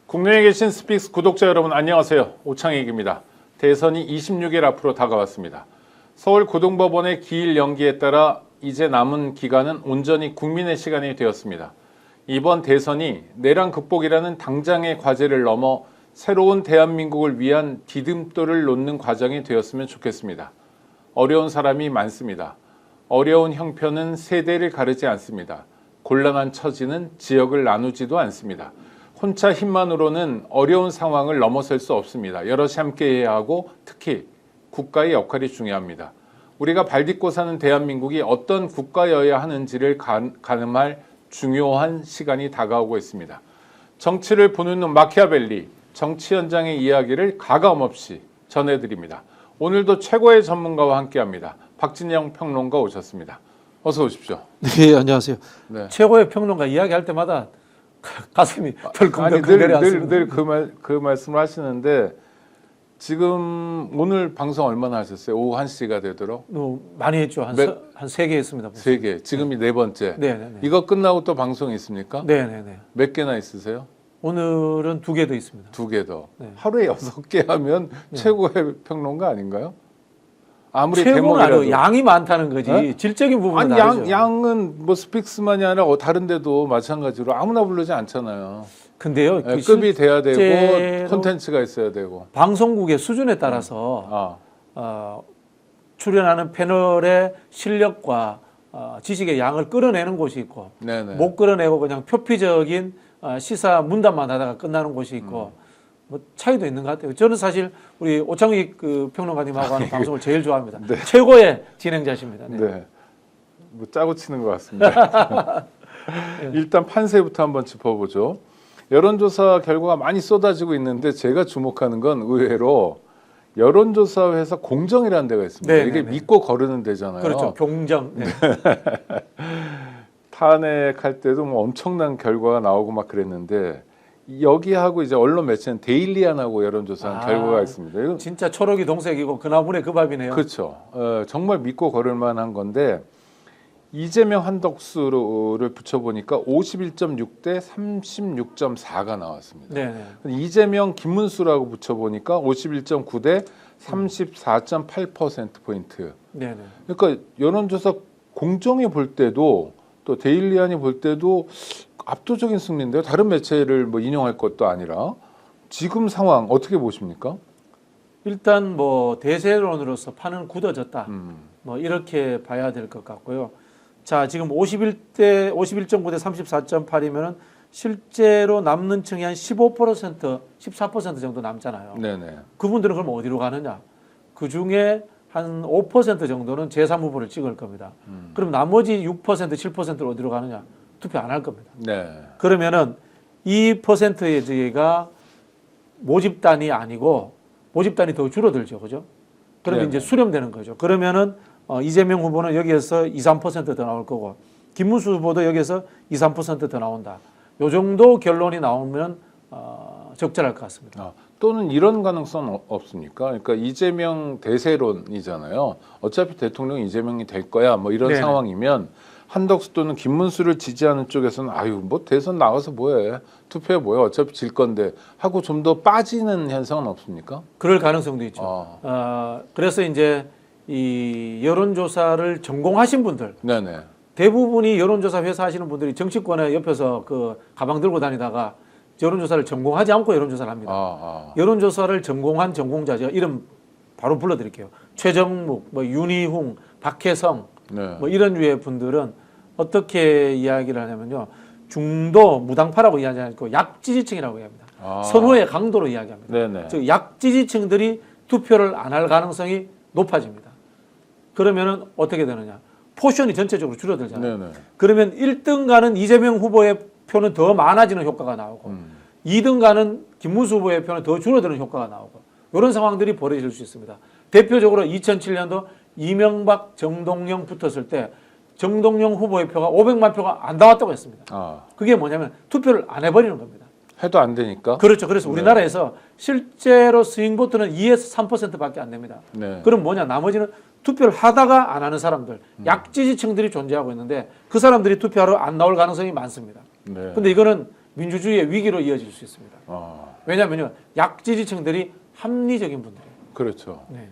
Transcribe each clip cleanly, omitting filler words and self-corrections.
국내에 계신 스픽스 구독자 여러분 안녕하세요. 오창익입니다. 대선이 26일 앞으로 다가왔습니다. 서울 고등법원의 기일 연기에 따라 이제 남은 기간은 온전히 국민의 시간이 되었습니다. 이번 대선이 내란 극복이라는 당장의 과제를 넘어 새로운 대한민국을 위한 디딤돌을 놓는 과정이 되었으면 좋겠습니다. 어려운 사람이 많습니다. 어려운 형편은 세대를 가르지 않습니다. 곤란한 처지는 지역을 나누지도 않습니다. 혼자 힘만으로는 어려운 상황을 넘어설 수 없습니다. 여럿이 함께 해야 하고 특히 국가의 역할이 중요합니다. 우리가 발딛고 사는 대한민국이 어떤 국가여야 하는지를 가늠할 중요한 시간이 다가오고 있습니다. 정치를 보는 눈 마키아벨리, 정치 현장의 이야기를 가감없이 전해드립니다. 오늘도 최고의 전문가와 함께합니다. 박진영 평론가 오셨습니다. 어서 오십시오. 네, 안녕하세요. 네. 최고의 평론가 이야기할 때마다 가슴이 덜컹덜컹 내려앉습니다. 늘 그 말씀을 하시는데 지금 오늘 방송 얼마나 하셨어요? 오후 1시가 되도록? 많이 했죠. 한 3개 했습니다. 3개. 지금이 네 번째. 네. 이거 끝나고 또 방송이 있습니까? 네. 몇 개나 있으세요? 오늘은 2개 더 있습니다. 2개 더. 네. 하루에 6개 하면 최고의 평론가 아닌가요? 아무리 최고는 대목이라도. 아니고 양이 많다는 거지. 네? 질적인 부분은 아니 다르죠. 양은 뭐 스픽스만이 아니라 다른 데도 마찬가지로 아무나 부르지 않잖아요. 근데요. 네, 급이 돼야 되고 실제로 콘텐츠가 있어야 되고. 방송국의 수준에 따라서 출연하는 패널의 실력과 지식의 양을 끌어내는 곳이 있고 네네. 못 끌어내고 그냥 표피적인 시사 문단만 하다가 끝나는 곳이 있고 뭐 차이도 있는 것 같아요. 저는 사실 우리 오창익 그 평론가님하고 하는 방송을 제일 좋아합니다. 네. 최고의 진행자십니다. 네. 네. 뭐 짜고 치는 것 같습니다. 일단 판세부터 한번 짚어보죠. 여론조사 결과가 많이 쏟아지고 있는데 제가 주목하는 건 의외로 여론조사회에서 공정이라는 데가 있습니다. 네, 이게 네. 믿고 거르는 데잖아요. 그렇죠. 공정. 네. 탄핵할 때도 뭐 엄청난 결과가 나오고 막 그랬는데 여기하고 이제 언론 매체는 데일리안하고 여론조사한 결과가 있습니다. 이건 진짜 초록이 동색이고 그나물의 그 밥이네요. 그렇죠. 정말 믿고 걸을 만한 건데 이재명 한덕수를 붙여보니까 51.6대 36.4가 나왔습니다. 네. 이재명 김문수라고 붙여보니까 51.9대 34.8%포인트. 네. 그러니까 여론조사 공정히 볼 때도 또 데일리안이 볼 때도 압도적인 승리인데요. 다른 매체를 뭐 인용할 것도 아니라 지금 상황 어떻게 보십니까? 일단 뭐 대세론으로서 판은 굳어졌다. 뭐 이렇게 봐야 될 것 같고요. 자, 지금 51.9대 34.8이면은 실제로 남는 층이 한 15%, 14% 정도 남잖아요. 네네. 그분들은 그럼 어디로 가느냐? 그 중에 한 5% 정도는 제3후보를 찍을 겁니다. 그럼 나머지 6%, 7%를 어디로 가느냐? 투표 안 할 겁니다. 네. 그러면은 2%의 저희가 모집단이 아니고 모집단이 더 줄어들죠. 그죠? 그러면 네네. 이제 수렴되는 거죠. 그러면은 이재명 후보는 여기에서 2, 3%더 나올 거고 김문수 후보도 여기에서 2, 3%더 나온다. 요 정도 결론이 나오면 적절할 것 같습니다. 또는 이런 가능성 없습니까? 그러니까 이재명 대세론이잖아요. 어차피 대통령 이재명이 될 거야. 뭐 이런 네네. 상황이면 한덕수 또는 김문수를 지지하는 쪽에서는 아유 뭐 대선 나가서 뭐해 투표해 뭐해 어차피 질 건데 하고 좀 더 빠지는 현상은 없습니까? 그럴 가능성도 있죠. 그래서 이제 이 여론조사를 전공하신 분들 네네. 대부분이 여론조사 회사 하시는 분들이 정치권에 옆에서 그 가방 들고 다니다가 여론조사를 전공하지 않고 여론조사를 합니다. 여론조사를 전공한 전공자죠. 이름 바로 불러드릴게요. 최정묵, 뭐 윤희웅, 박혜성 네. 뭐 이런 류의 분들은 어떻게 이야기를 하냐면요. 중도 무당파라고 이야기하지 않고 약지지층이라고 이야기합니다. 선호의 강도로 이야기합니다. 네네. 즉 약지지층들이 투표를 안 할 가능성이 높아집니다. 그러면은 어떻게 되느냐? 포션이 전체적으로 줄어들잖아요. 네네. 그러면 1등 가는 이재명 후보의 표는 더 많아지는 효과가 나오고 2등 가는 김문수 후보의 표는 더 줄어드는 효과가 나오고 이런 상황들이 벌어질 수 있습니다. 대표적으로 2007년도 이명박, 정동영 붙었을 때 정동영 후보의 표가 500만 표가 안 나왔다고 했습니다. 그게 뭐냐면 투표를 안 해버리는 겁니다. 해도 안 되니까. 그렇죠. 그래서 우리나라에서 실제로 스윙보트는 2에서 3%밖에 안 됩니다. 네. 그럼 뭐냐? 나머지는 투표를 하다가 안 하는 사람들, 약지지층들이 존재하고 있는데 그 사람들이 투표하러 안 나올 가능성이 많습니다. 네. 근데 이거는 민주주의의 위기로 이어질 수 있습니다. 왜냐하면요, 약지지층들이 합리적인 분들이에요. 그렇죠. 네.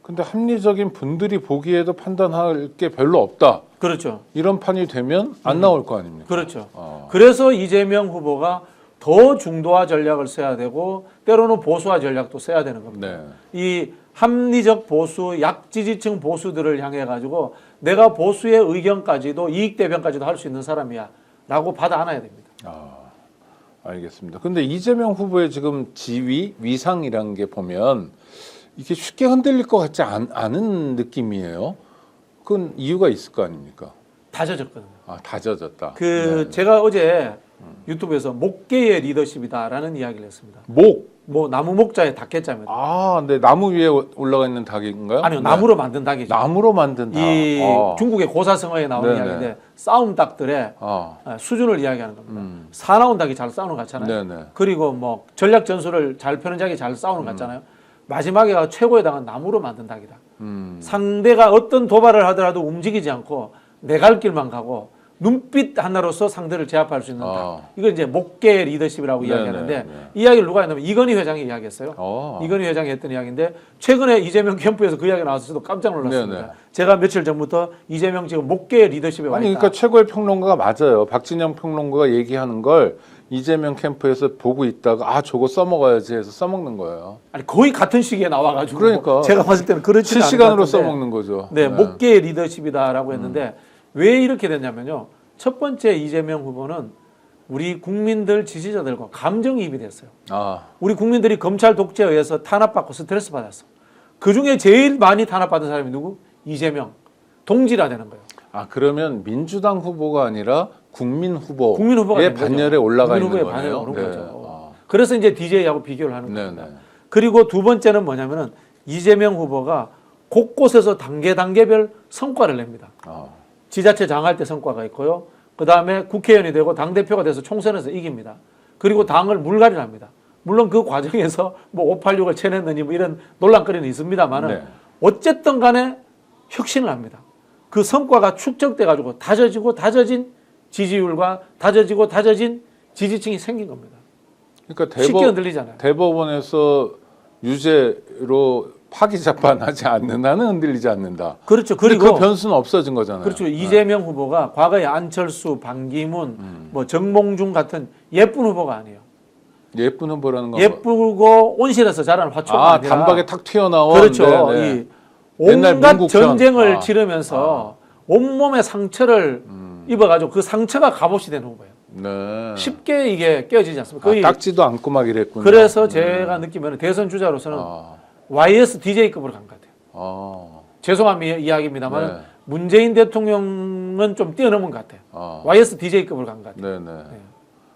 근데 합리적인 분들이 보기에도 판단할 게 별로 없다. 그렇죠. 이런 판이 되면 안 나올 거 아닙니까? 그렇죠. 그래서 이재명 후보가 더 중도화 전략을 써야 되고 때로는 보수화 전략도 써야 되는 겁니다. 네. 이 합리적 보수, 약지지층 보수들을 향해 가지고 내가 보수의 의견까지도 이익 대변까지도 할 수 있는 사람이야라고 받아 안아야 됩니다. 알겠습니다. 근데 이재명 후보의 지금 지위, 위상이라는 게 보면 이게 쉽게 흔들릴 것 같지 않은 느낌이에요. 그건 이유가 있을 거 아닙니까? 다져졌거든요. 다져졌다. 그 제가 어제 유튜브에서 목계의 리더십이다라는 이야기를 했습니다. 뭐 나무 목자의 닭개자입니다. 네, 나무 위에 올라가 있는 닭인가요? 아니요, 네. 나무로 만든 닭이죠. 나무로 만든 닭. 이 중국의 고사성어에 나오는 네네. 이야기인데 싸움 닭들의 수준을 이야기하는 겁니다. 사나운 닭이 잘 싸우는 것 같잖아요. 네네. 그리고 뭐 전략 전술을 잘 펴는 닭이 잘 싸우는 것 같잖아요. 마지막에 최고의 닭은 나무로 만든 닭이다. 상대가 어떤 도발을 하더라도 움직이지 않고 내 갈 길만 가고 눈빛 하나로서 상대를 제압할 수 있는 닭. 이걸 이제 목계 리더십이라고 이야기하는데 이 이야기를 누가 했냐면 이건희 회장이 이야기했어요. 이건희 회장이 했던 이야기인데 최근에 이재명 캠프에서 그 이야기가 나와서 저도 깜짝 놀랐습니다. 네네. 제가 며칠 전부터 이재명 지금 목계 리더십에 와 있다. 그러니까 최고의 평론가가 맞아요. 박진영 평론가가 얘기하는 걸 이재명 캠프에서 보고 있다가 저거 써먹어야지 해서 써먹는 거예요. 아니 거의 같은 시기에 나와가지고 그러니까 제가 봤을 때는 그렇지 않은 것 실시간으로 같은데. 써먹는 거죠. 네, 목계 리더십이다라고 했는데 왜 이렇게 됐냐면요. 첫 번째 이재명 후보는 우리 국민들 지지자들과 감정이입이 됐어요. 우리 국민들이 검찰 독재에 의해서 탄압받고 스트레스 받았어. 그 중에 제일 많이 탄압받은 사람이 누구? 이재명. 동지라 되는 거예요. 그러면 민주당 후보가 아니라 국민 후보의 국민 후보가 된 거죠. 반열에 올라가 국민 있는 후보의 반열에 거네요. 오른 거죠. 그래서 이제 DJ하고 비교를 하는 네네. 겁니다. 그리고 두 번째는 뭐냐면은 이재명 후보가 곳곳에서 단계별 성과를 냅니다. 지자체 장할 때 성과가 있고요. 그 다음에 국회의원이 되고 당대표가 돼서 총선에서 이깁니다. 그리고 당을 물갈이를 합니다. 물론 그 과정에서 뭐 586을 쳐냈느니 뭐 이런 논란거리는 있습니다만은 네. 어쨌든 간에 혁신을 합니다. 그 성과가 축적돼 가지고 다져진 지지율과 다져진 지지층이 생긴 겁니다. 그러니까 쉽게 흔들리잖아요. 대법원에서 유죄로 파기 재판하지 않는 한은 흔들리지 않는다. 그렇죠. 근데 그리고 그 변수는 없어진 거잖아요. 그렇죠. 이재명 후보가 과거에 안철수, 반기문, 뭐 정몽준 같은 예쁜 후보가 아니에요. 예쁜 후보라는 건 예쁘고 온실에서 자라는 화초가 아니라 단박에 탁 튀어나온 그렇죠. 이 온갖 민국형. 전쟁을 치르면서 온몸에 상처를 입어가지고 그 상처가 갑옷이 된 후보예요. 네. 쉽게 이게 깨어지지 않습니다. 거의 딱지도 않고 막 이랬군요. 그래서 제가 느끼면 대선 주자로서는 YS DJ급으로 간 것 같아요. 죄송한 이야기입니다만 네. 문재인 대통령은 좀 뛰어넘은 것 같아요. YS DJ급으로 간 것 같아요. 네네.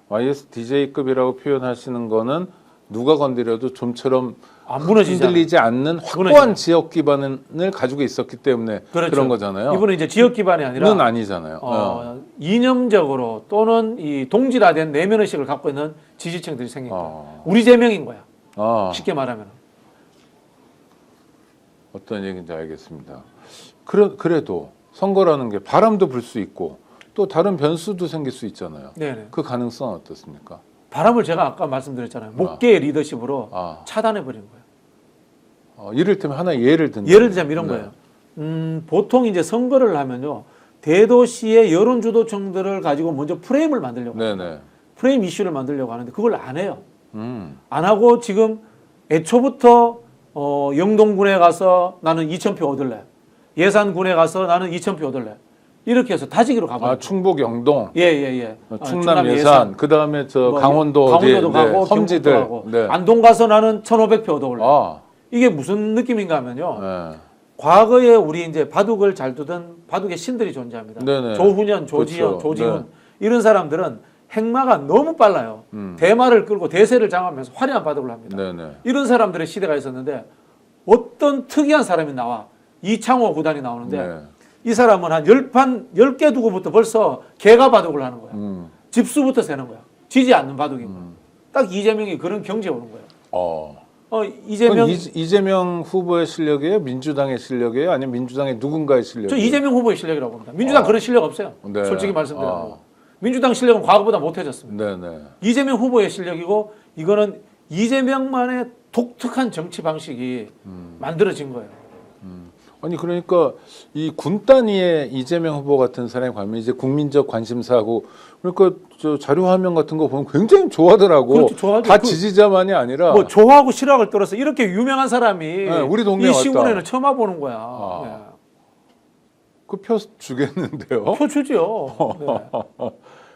YS DJ급이라고 표현하시는 거는 누가 건드려도 좀처럼 흔들리지 않는 확고한 지역 기반을 가지고 있었기 때문에 그렇죠. 그런 거잖아요. 이분은 이제 지역 기반이 아니라 는 아니잖아요. 이념적으로 또는 이 동질화된 내면 의식을 갖고 있는 지지층들이 생긴 거예요. 우리 제명인 거야. 쉽게 말하면. 어떤 얘기인지 알겠습니다. 그래도 선거라는 게 바람도 불 수 있고 또 다른 변수도 생길 수 있잖아요. 네네. 그 가능성은 어떻습니까? 바람을 제가 아까 말씀드렸잖아요. 목계의 리더십으로 차단해 버린 거예요. 이를테면 하나 예를 든다. 예를 들자면 이런 거예요. 보통 이제 선거를 하면요. 대도시의 여론주도층들을 가지고 먼저 프레임을 만들려고 네네. 프레임 이슈를 만들려고 하는데 그걸 안 해요. 안 하고 지금 애초부터 영동군에 가서 나는 2,000표 얻을래. 예산군에 가서 나는 2,000표 얻을래. 이렇게 해서 다지기로 가버려요. 충북 영동, 예. 충남 예산, 그 다음에 강원도 강원도도 가고 섬지들, 가고 안동 가서 나는 1,500표 얻어올래. 이게 무슨 느낌인가 하면요. 과거에 우리 이제 바둑을 잘 두던 바둑의 신들이 존재합니다. 네네. 조훈현, 조지현, 그렇죠. 조지훈 이런 사람들은 행마가 너무 빨라요. 대마를 끌고 대세를 장하면서 화려한 바둑을 합니다. 네네. 이런 사람들의 시대가 있었는데 어떤 특이한 사람이 나와 이창호 구단이 나오는데 이 사람은 한 10개 두고부터 벌써 개가 바둑을 하는 거야. 집수부터 세는 거야. 지지 않는 바둑인 거야. 딱 이재명이 그런 경지에 오는 거예요. 이재명 후보의 실력이에요? 민주당의 실력이에요? 아니면 민주당의 누군가의 실력이에요? 저 이재명 후보의 실력이라고 봅니다. 민주당 그런 실력 없어요. 네. 솔직히 말씀드려요. 민주당 실력은 과거보다 못해졌습니다. 네네. 이재명 후보의 실력이고 이거는 이재명만의 독특한 정치 방식이 만들어진 거예요. 아니 그러니까 이 군 단위의 이재명 후보 같은 사람이 가면 이제 국민적 관심사고 그러니까 저 자료 화면 같은 거 보면 굉장히 좋아하더라고. 그렇죠, 좋아하죠. 다 지지자만이 아니라 뭐 좋아하고 싫어하고를 떠나서 이렇게 유명한 사람이 네, 우리 동네에 이 왔다. 신문에는 처음 와보는 거야. 아. 그 표 주겠는데요. 네. 표주죠. 네.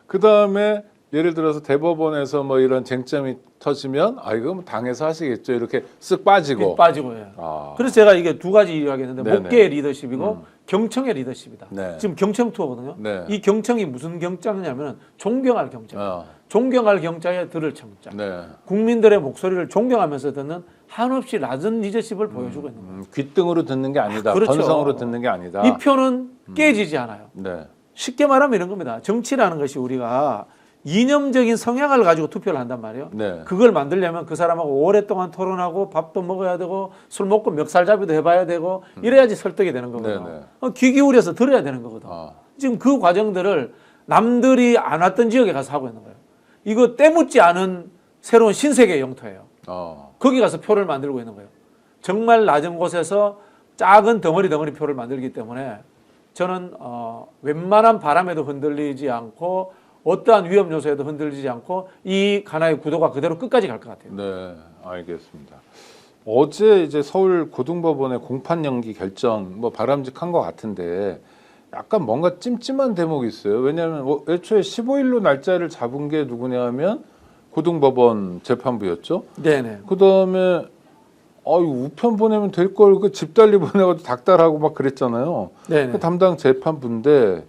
그 다음에 예를 들어서 대법원에서 뭐 이런 쟁점이 터지면 아 이거 뭐 당에서 하시겠죠 이렇게 쓱 빠지고. 빠지고. 예. 아. 그래서 제가 이게 두 가지 이야기했는데 네네. 목계의 리더십이고 경청의 리더십이다. 네. 지금 경청 투어거든요. 네. 이 경청이 무슨 경청이냐면 존경할 경청. 아. 존경할 경청에 들을 청자. 네. 국민들의 목소리를 존경하면서 듣는 한없이 낮은 리더십을 보여주고 있는 거예요. 귓등으로 듣는 게 아니다. 그렇죠. 건성으로 듣는 게 아니다. 이 표는 깨지지 않아요. 네. 쉽게 말하면 이런 겁니다. 정치라는 것이 우리가 이념적인 성향을 가지고 투표를 한단 말이에요. 네. 그걸 만들려면 그 사람하고 오랫동안 토론하고 밥도 먹어야 되고 술 먹고 멱살잡이도 해봐야 되고 이래야지 설득이 되는 거거든요. 네네. 귀 기울여서 들어야 되는 거거든. 아. 지금 그 과정들을 남들이 안 왔던 지역에 가서 하고 있는 거예요. 이거 때묻지 않은 새로운 신세계의 영토예요. 거기 가서 표를 만들고 있는 거예요. 정말 낮은 곳에서 작은 덩어리 표를 만들기 때문에 저는 웬만한 바람에도 흔들리지 않고 어떠한 위험 요소에도 흔들리지 않고 이 가나의 구도가 그대로 끝까지 갈 것 같아요. 네, 알겠습니다. 어제 이제 서울 고등법원의 공판 연기 결정 뭐 바람직한 것 같은데 약간 뭔가 찜찜한 대목이 있어요. 왜냐하면 애초에 15일로 날짜를 잡은 게 누구냐면 고등법원 재판부였죠. 네네. 그 다음에 우편 보내면 될 걸 그 집달리 보내가지고 닥달하고 막 그랬잖아요. 네네. 그 담당 재판부인데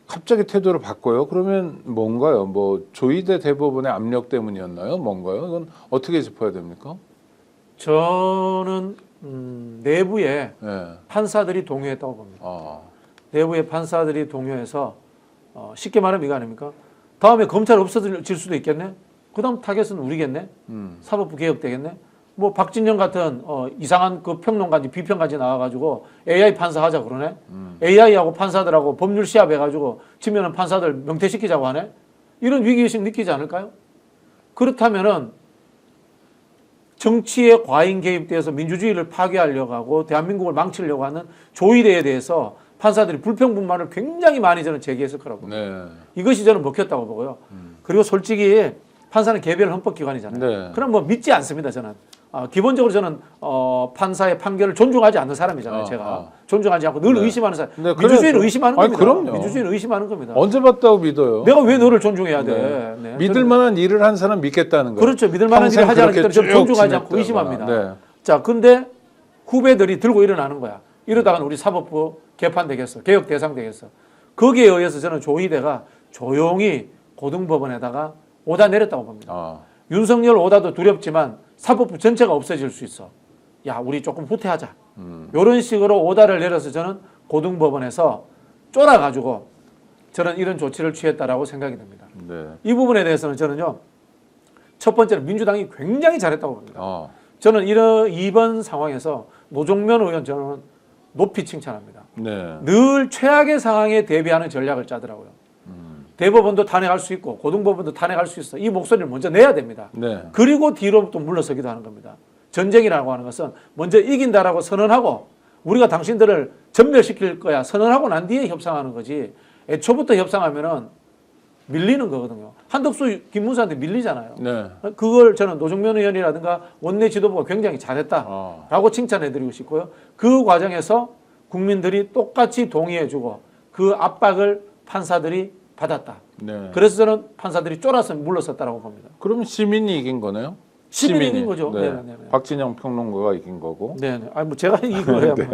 갑자기 태도를 바꿔요. 그러면 뭔가요? 뭐 조희대 대법원의 압력 때문이었나요? 뭔가요? 이건 어떻게 짚어야 됩니까? 저는 내부에 네. 판사들이 동요했다고 봅니다. 아, 내부의 판사들이 동요해서 쉽게 말하면 이거 아닙니까? 다음에 검찰 없어질 수도 있겠네. 그 다음 타겟은 우리겠네. 사법부 개혁되겠네. 뭐 박진영 같은 이상한 그 평론가지 비평가지 나와가지고 AI 판사 하자 그러네. AI하고 판사들하고 법률 시합해가지고 지면은 판사들 명퇴시키자고 하네. 이런 위기의식 느끼지 않을까요? 그렇다면은 정치에 과잉 개입돼서 민주주의를 파괴하려고 하고 대한민국을 망치려고 하는 조의대에 대해서 판사들이 불평불만을 굉장히 많이 저는 제기했을 거라고 봅니다. 네. 이것이 저는 먹혔다고 보고요. 그리고 솔직히 판사는 개별 헌법기관이잖아요. 네. 그럼 뭐 믿지 않습니다. 저는 기본적으로 저는 판사의 판결을 존중하지 않는 사람이잖아요. 제가 존중하지 않고 늘 네. 의심하는 사람. 네, 민주주의는 그래서- 의심하는 아니, 겁니다. 그럼요. 민주주의는 의심하는 겁니다. 언제 봤다고 믿어요? 내가 왜 너를 존중해야 돼? 네. 네. 믿을 만한 일을 한 사람 믿겠다는 거예요. 그렇죠. 믿을 만한 일을 평생 하지 않기 때문에 그렇게 저는 존중하지 쭉 않고 의심합니다. 지냈다거나. 네. 자, 근데 후배들이 들고 일어나는 거야. 이러다가는 우리 사법부 개판 되겠어. 개혁 대상 되겠어. 거기에 의해서 저는 조희대가 조용히 고등법원에다가 오다 내렸다고 봅니다. 아, 윤석열 오다도 두렵지만 사법부 전체가 없어질 수 있어. 야, 우리 조금 후퇴하자. 이런 식으로 오다를 내려서 저는 고등법원에서 쫄아가지고 저는 이런 조치를 취했다라고 생각이 듭니다. 네. 이 부분에 대해서는 저는요. 첫 번째는 민주당이 굉장히 잘했다고 봅니다. 아, 저는 이번 상황에서 노종면 의원 저는 높이 칭찬합니다. 네. 늘 최악의 상황에 대비하는 전략을 짜더라고요. 대법원도 탄핵할 수 있고 고등법원도 탄핵할 수 있어. 이 목소리를 먼저 내야 됩니다. 네. 그리고 뒤로 또 물러서기도 하는 겁니다. 전쟁이라고 하는 것은 먼저 이긴다라고 선언하고 우리가 당신들을 전멸시킬 거야 선언하고 난 뒤에 협상하는 거지. 애초부터 협상하면은 밀리는 거거든요. 한덕수 김문수한테 밀리잖아요. 네. 그걸 저는 노정면 의원이라든가 원내 지도부가 굉장히 잘했다라고 칭찬해드리고 싶고요. 그 과정에서 국민들이 똑같이 동의해주고 그 압박을 판사들이 받았다. 네. 그래서 저는 판사들이 쫄아서 물러섰다라고 봅니다. 그러면 시민이 이긴 거네요? 시민이 이긴 거죠. 네. 네네네. 박진영 평론가가 이긴 거고. 네네. 아니 뭐 제가 이긴 거예요. 네.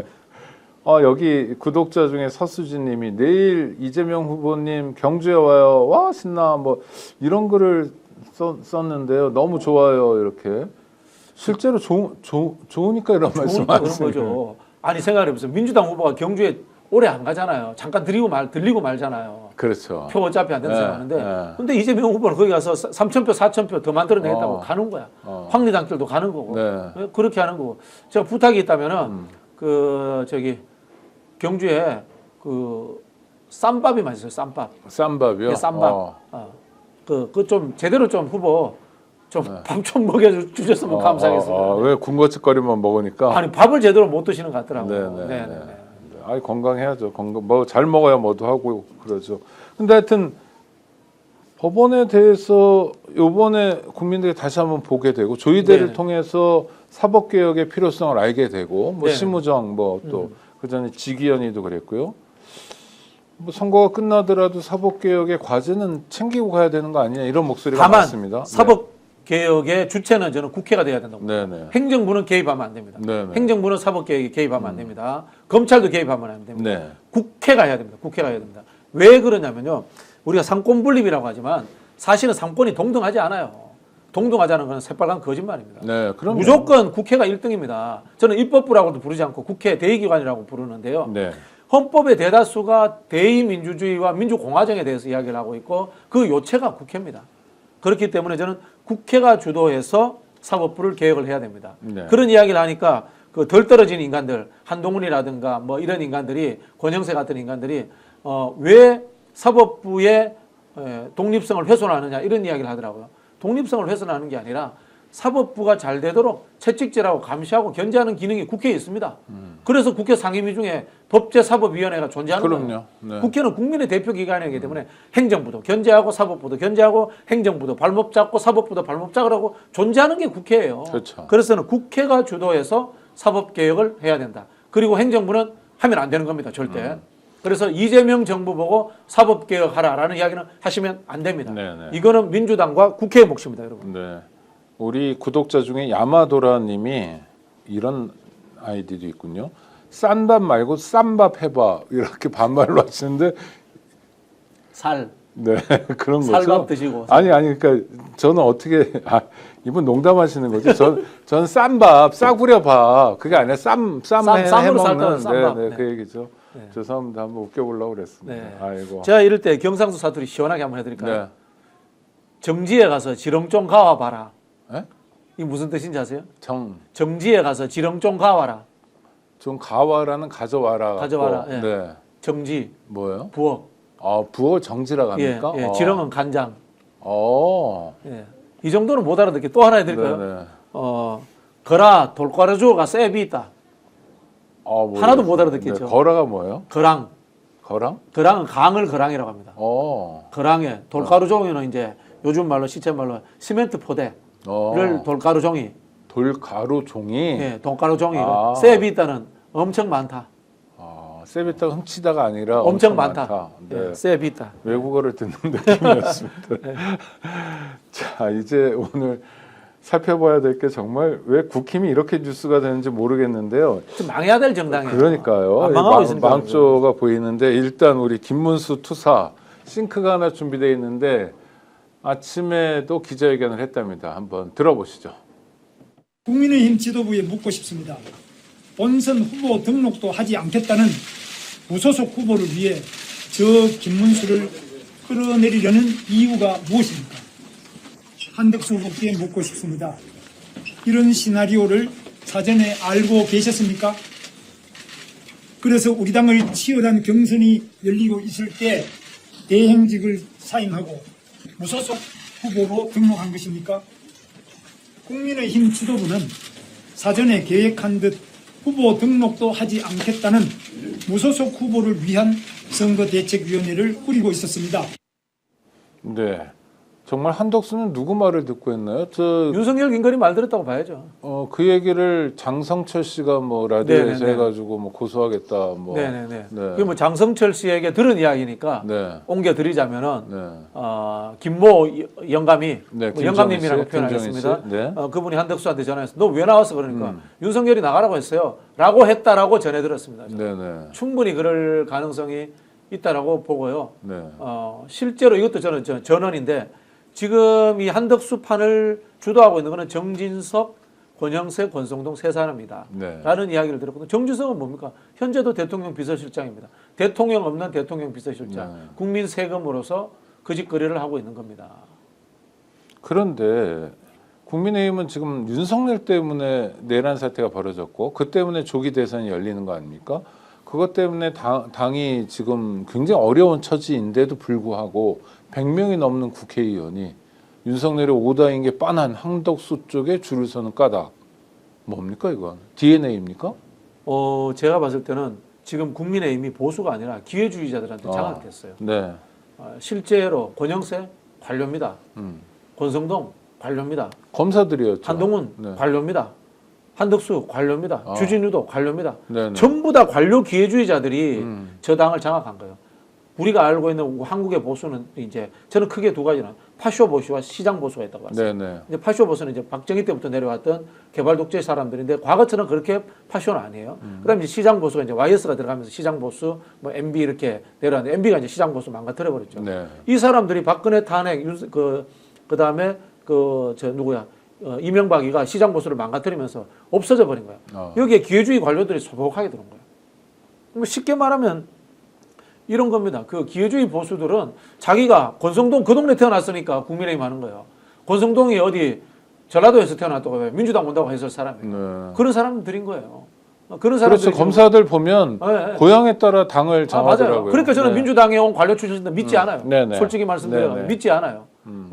여기 구독자 중에 서수진님이 내일 이재명 후보님 경주에 와요. 와 신나 뭐 이런 글을 썼는데요. 너무 좋아요 이렇게. 실제로 좋으니까 이런 좋으니까 그런 말씀하시는 거죠. 아니 생각해보세요. 민주당 후보가 경주에 오래 안 가잖아요. 잠깐 들리고 말잖아요. 그렇죠. 표 어차피 안 네, 된다고 하는데 네. 근데 이재명 후보는 거기 가서 3,000표, 4,000표 더 만들어내겠다고 가는 거야. 황리단길도 가는 거고 네. 그렇게 하는 거고. 제가 부탁이 있다면은 경주에 쌈밥이 맛있어요. 쌈밥. 쌈밥이요? 예, 쌈밥. 그 좀 제대로 좀 후보 좀 밥 좀 먹여주셨으면 감사하겠습니다. 왜 군것질거리만 먹으니까? 아니 밥을 제대로 못 드시는 것 같더라고요. 네. 아니 건강해야죠. 뭐 잘 먹어야 뭐도 하고 그러죠. 근데 하여튼 법원에 대해서 이번에 국민들이 다시 한번 보게 되고 조의대를 네. 통해서 사법개혁의 필요성을 알게 되고 뭐 네. 심우정 뭐 또 그전에 지기현이도 그랬고요. 뭐 선거가 끝나더라도 사법개혁의 과제는 챙기고 가야 되는 거 아니냐 이런 목소리가 다만 많습니다. 사법개혁의 주체는 저는 국회가 돼야 된다고 봅니다. 네네. 행정부는 개입하면 안 됩니다. 네네. 행정부는 사법개혁에 개입하면 안 됩니다. 검찰도 개입하면 안 됩니다. 네. 국회가 해야 됩니다. 국회가 해야 됩니다. 왜 그러냐면요. 우리가 상권 분립이라고 하지만 사실은 상권이 동등하지 않아요. 동등하자는 건 새빨간 거짓말입니다. 네. 그럼 무조건 국회가 1등입니다. 저는 입법부라고도 부르지 않고 국회 대의기관이라고 부르는데요. 네. 헌법의 대다수가 대의민주주의와 민주공화정에 대해서 이야기를 하고 있고 그 요체가 국회입니다. 그렇기 때문에 저는 국회가 주도해서 사법부를 개혁을 해야 됩니다. 네. 그런 이야기를 하니까 그 덜 떨어진 인간들, 한동훈이라든가 뭐 이런 인간들이 권영세 같은 인간들이 왜 사법부의 독립성을 훼손하느냐 이런 이야기를 하더라고요. 독립성을 훼손하는 게 아니라 사법부가 잘 되도록 채찍질하고 감시하고 견제하는 기능이 국회에 있습니다. 그래서 국회 상임위 중에 법제사법위원회가 존재하는 거예요. 그럼요. 네. 국회는 국민의 대표 기관이기 때문에 행정부도 견제하고 사법부도 견제하고 행정부도 발목 잡고 사법부도 발목 잡으라고 존재하는 게 국회예요. 그렇죠. 그래서는 국회가 주도해서 사법개혁을 해야 된다. 그리고 행정부는 하면 안 되는 겁니다. 절대. 그래서 이재명 정부 보고 사법개혁하라라는 이야기는 하시면 안 됩니다. 네네. 이거는 민주당과 국회의 몫입니다. 여러분. 네. 우리 구독자 중에 야마도라님이 이런 아이디도 있군요. 싼밥 말고 쌈밥 해봐 이렇게 반말로 하시는데 네 그런 거죠. 살밥 드시고. 아니 그러니까 저는 어떻게 이분 농담하시는 거죠. 전 쌈밥 싸구려봐 그게 아니라 쌈 쌈으로 쌀 해먹는 거는 쌈밥. 네, 네. 그 얘기죠. 네. 죄송합니다. 한번 웃겨보려고 그랬습니다. 네. 아이고. 제가 이럴 때 경상도 사투리 시원하게 한번 해드릴까요? 네. 정지에 가서 지렁 좀 가와봐라. 네? 이게 무슨 뜻인지 아세요? 좀 정지에 가서 지렁 좀 가와라. 가와라는 가져와라. 가져와라. 갖고. 예. 네. 정지, 뭐예요? 부엌. 부어 정지라 갑니까? 예, 지렁은 간장. 어. 예. 이 정도는 못 알아듣게 또 하나 해드릴까요? 네네. 거라 돌가루주가 셉이 있다. 하나도 못 알아듣겠죠. 네. 거라가 뭐예요? 거랑. 거랑? 거랑은 강을 거랑이라고 합니다. 거랑에 돌가루종이는 이제 요즘 말로 시체 말로 시멘트 포대를 돌가루종이. 돌가루 종이. 예, 돌가루종이. 셉이 있다는 엄청 많다. 셉있다가 훔치다가 아니라 엄청 많다. 네. 예, 셉이 있다. 외국어를 듣는 느낌이었습니다. 네. 자, 이제 오늘 살펴봐야 될 게 정말 왜 국힘이 이렇게 뉴스가 되는지 모르겠는데요. 좀 망해야 될 정당이에요. 그러니까요. 안 망하고 있으니까. 망조가 보이는데 일단 우리 김문수 투사 싱크가 하나 준비되어 있는데 아침에도 기자회견을 했답니다. 한번 들어보시죠. 국민의힘 지도부에 묻고 싶습니다. 본선 후보 등록도 하지 않겠다는 무소속 후보를 위해 저 김문수를 끌어내리려는 이유가 무엇입니까? 한덕수 후보께 묻고 싶습니다. 이런 시나리오를 사전에 알고 계셨습니까? 그래서 우리 당의 치열한 경선이 열리고 있을 때 대행직을 사임하고 무소속 후보로 등록한 것입니까? 국민의힘 지도부는 사전에 계획한 듯 후보 등록도 하지 않겠다는 무소속 후보를 위한 선거대책위원회를 꾸리고 있었습니다. 네. 정말 한덕수는 누구 말을 듣고 했나요? 윤석열 김건희 말 들었다고 봐야죠. 그 얘기를 장성철 씨가 뭐 라디오에서 네네네. 해가지고 뭐 고소하겠다 뭐. 네네네. 네. 그게 뭐 장성철 씨에게 들은 이야기니까 네. 옮겨드리자면은 네. 김모 영감이 네, 뭐 영감님이라고 김정희 표현하겠습니다. 씨. 네. 그분이 한덕수한테 전화해서 너 왜 나왔어 그러니까 윤석열이 나가라고 했어요. 라고 했다라고 전해 들었습니다. 네네. 충분히 그럴 가능성이 있다라고 보고요. 네. 실제로 이것도 저는 전언인데 지금 이 한덕수 판을 주도하고 있는 것은 정진석, 권영세, 권성동 세 사람이다. 네. 라는 이야기를 들었거든요. 정진석은 뭡니까? 현재도 대통령 비서실장입니다. 대통령 없는 대통령 비서실장. 네. 국민 세금으로서 그 짓거리를 하고 있는 겁니다. 그런데 국민의힘은 지금 윤석열 때문에 내란 사태가 벌어졌고 그 때문에 조기 대선이 열리는 거 아닙니까? 그것 때문에 당이 지금 굉장히 어려운 처지인데도 불구하고 100명이 넘는 국회의원이 윤석열의 오다인 게 빤한 한덕수 쪽에 줄을 서는 까닭. 뭡니까 이건? DNA입니까? 제가 봤을 때는 지금 국민의힘이 보수가 아니라 기회주의자들한테 장악됐어요. 네. 실제로 권영세 관료입니다. 권성동 관료입니다. 검사들이었죠. 한동훈 네. 관료입니다. 한덕수 관료입니다. 주진우도 관료입니다. 네네. 전부 다 관료 기회주의자들이 저 당을 장악한 거예요. 우리가 알고 있는 한국의 보수는 이제 저는 크게 두 가지는 파쇼 보수와 시장 보수가 있다고 봤어요. 네네. 근데 파쇼 보수는 이제 박정희 때부터 내려왔던 개발 독재 사람들인데 과거처럼 그렇게 파쇼는 아니에요. 그다음에 이제 시장 보수가 이제 YS가 들어가면서 시장 보수, 뭐 MB 이렇게 내려왔는데 MB가 이제 시장 보수 망가뜨려 버렸죠. 네. 이 사람들이 박근혜 탄핵 그다음에 누구야? 이명박이가 시장 보수를 망가뜨리면서 없어져 버린 거야. 여기에 기회주의 관료들이 소복하게 들어온 거야. 뭐 쉽게 말하면 이런 겁니다. 그 기회주의 보수들은 자기가 권성동 그 동네 태어났으니까 국민의힘 하는 거예요. 권성동이 어디 전라도에서 태어났다고 왜 민주당 온다고 했을 사람이에요. 네. 그런 사람들인 거예요. 그런 사람들이 그렇죠. 검사들 보면 네. 고향에 따라 당을 정하더라고요. 맞아요. 그러니까 저는 네. 민주당에 온 관료 출신들 믿지 않아요. 네네. 솔직히 말씀드려요. 네네. 믿지 않아요.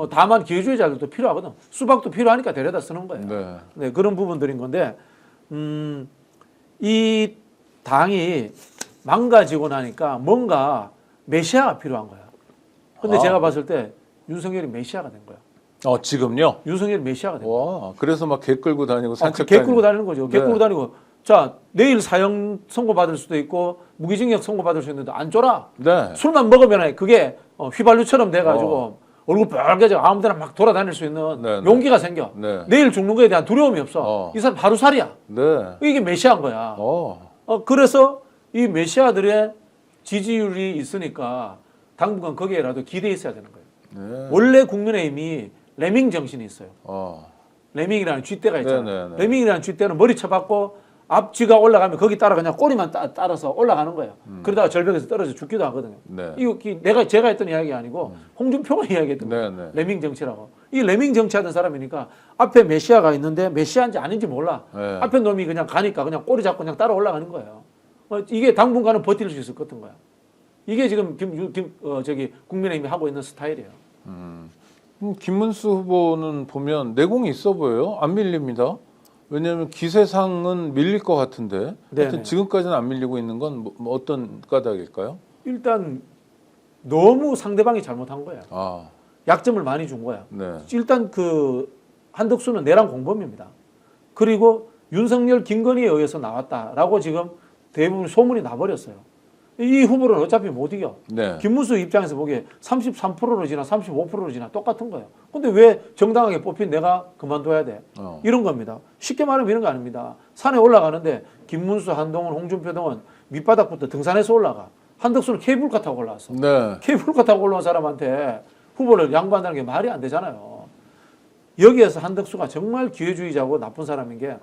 다만 기회주의자들도 필요하거든. 수박도 필요하니까 데려다 쓰는 거예요. 네. 네, 그런 부분들인 건데 이 당이 망가지고 나니까 뭔가 메시아가 필요한 거야. 근데 제가 봤을 때 윤석열이 메시아가 된 거야. 지금요? 윤석열이 메시아가 된 거야. 와, 그래서 막 개 끌고 다니고 산책 개 끌고 다니는 거죠. 개 네. 끌고 다니고. 자, 내일 사형 선고받을 수도 있고 무기징역 선고받을 수 있는데 안 쫄아. 네. 술만 먹으면 그게 휘발유처럼 돼가지고 얼굴 빨개져 아무 데나 막 돌아다닐 수 있는 네, 네. 용기가 생겨. 네. 내일 죽는 거에 대한 두려움이 없어. 이 사람 하루살이야. 네. 이게 메시아인 거야. 그래서 이 메시아들의 지지율이 있으니까 당분간 거기에라도 기대해 있어야 되는 거예요. 네. 원래 국민의힘이 레밍 정신이 있어요. 레밍이라는 쥐떼가 있잖아요. 네네네. 레밍이라는 쥐떼는 머리 쳐박고 앞쥐가 올라가면 거기 따라 그냥 꼬리만 따라서 올라가는 거예요. 그러다가 절벽에서 떨어져 죽기도 하거든요. 네. 이거 제가 했던 이야기 아니고 홍준표가 이야기했던 거예요. 네네. 레밍 정치라고. 이 레밍 정치하던 사람이니까 앞에 메시아가 있는데 메시아인지 아닌지 몰라. 네. 앞에 놈이 그냥 가니까 그냥 꼬리 잡고 그냥 따라 올라가는 거예요. 이게 당분간은 버틸 수 있을 것 같은 거야. 이게 지금 국민의힘이 하고 있는 스타일이에요. 김문수 후보는 보면 내공이 있어 보여요. 안 밀립니다. 왜냐하면 기세상은 밀릴 것 같은데 하여튼 지금까지는 안 밀리고 있는 건 뭐 어떤 까닭일까요? 일단 너무 상대방이 잘못한 거예요. 약점을 많이 준 거야. 네. 일단 한덕수는 내란 공범입니다. 그리고 윤석열, 김건희에 의해서 나왔다라고 지금 대부분 소문이 나버렸어요. 이 후보는 어차피 못 이겨. 네. 김문수 입장에서 보기에 33%로 지나 35%로 지나 똑같은 거예요. 근데 왜 정당하게 뽑힌 내가 그만둬야 돼? 이런 겁니다. 쉽게 말하면 이런 거 아닙니다. 산에 올라가는데 김문수, 한동훈, 홍준표 등은 밑바닥부터 등산해서 올라가. 한덕수는 케이블카 타고 올라왔어. 네. 케이블카 타고 올라온 사람한테 후보를 양보한다는 게 말이 안 되잖아요. 여기에서 한덕수가 정말 기회주의자고 나쁜 사람인 게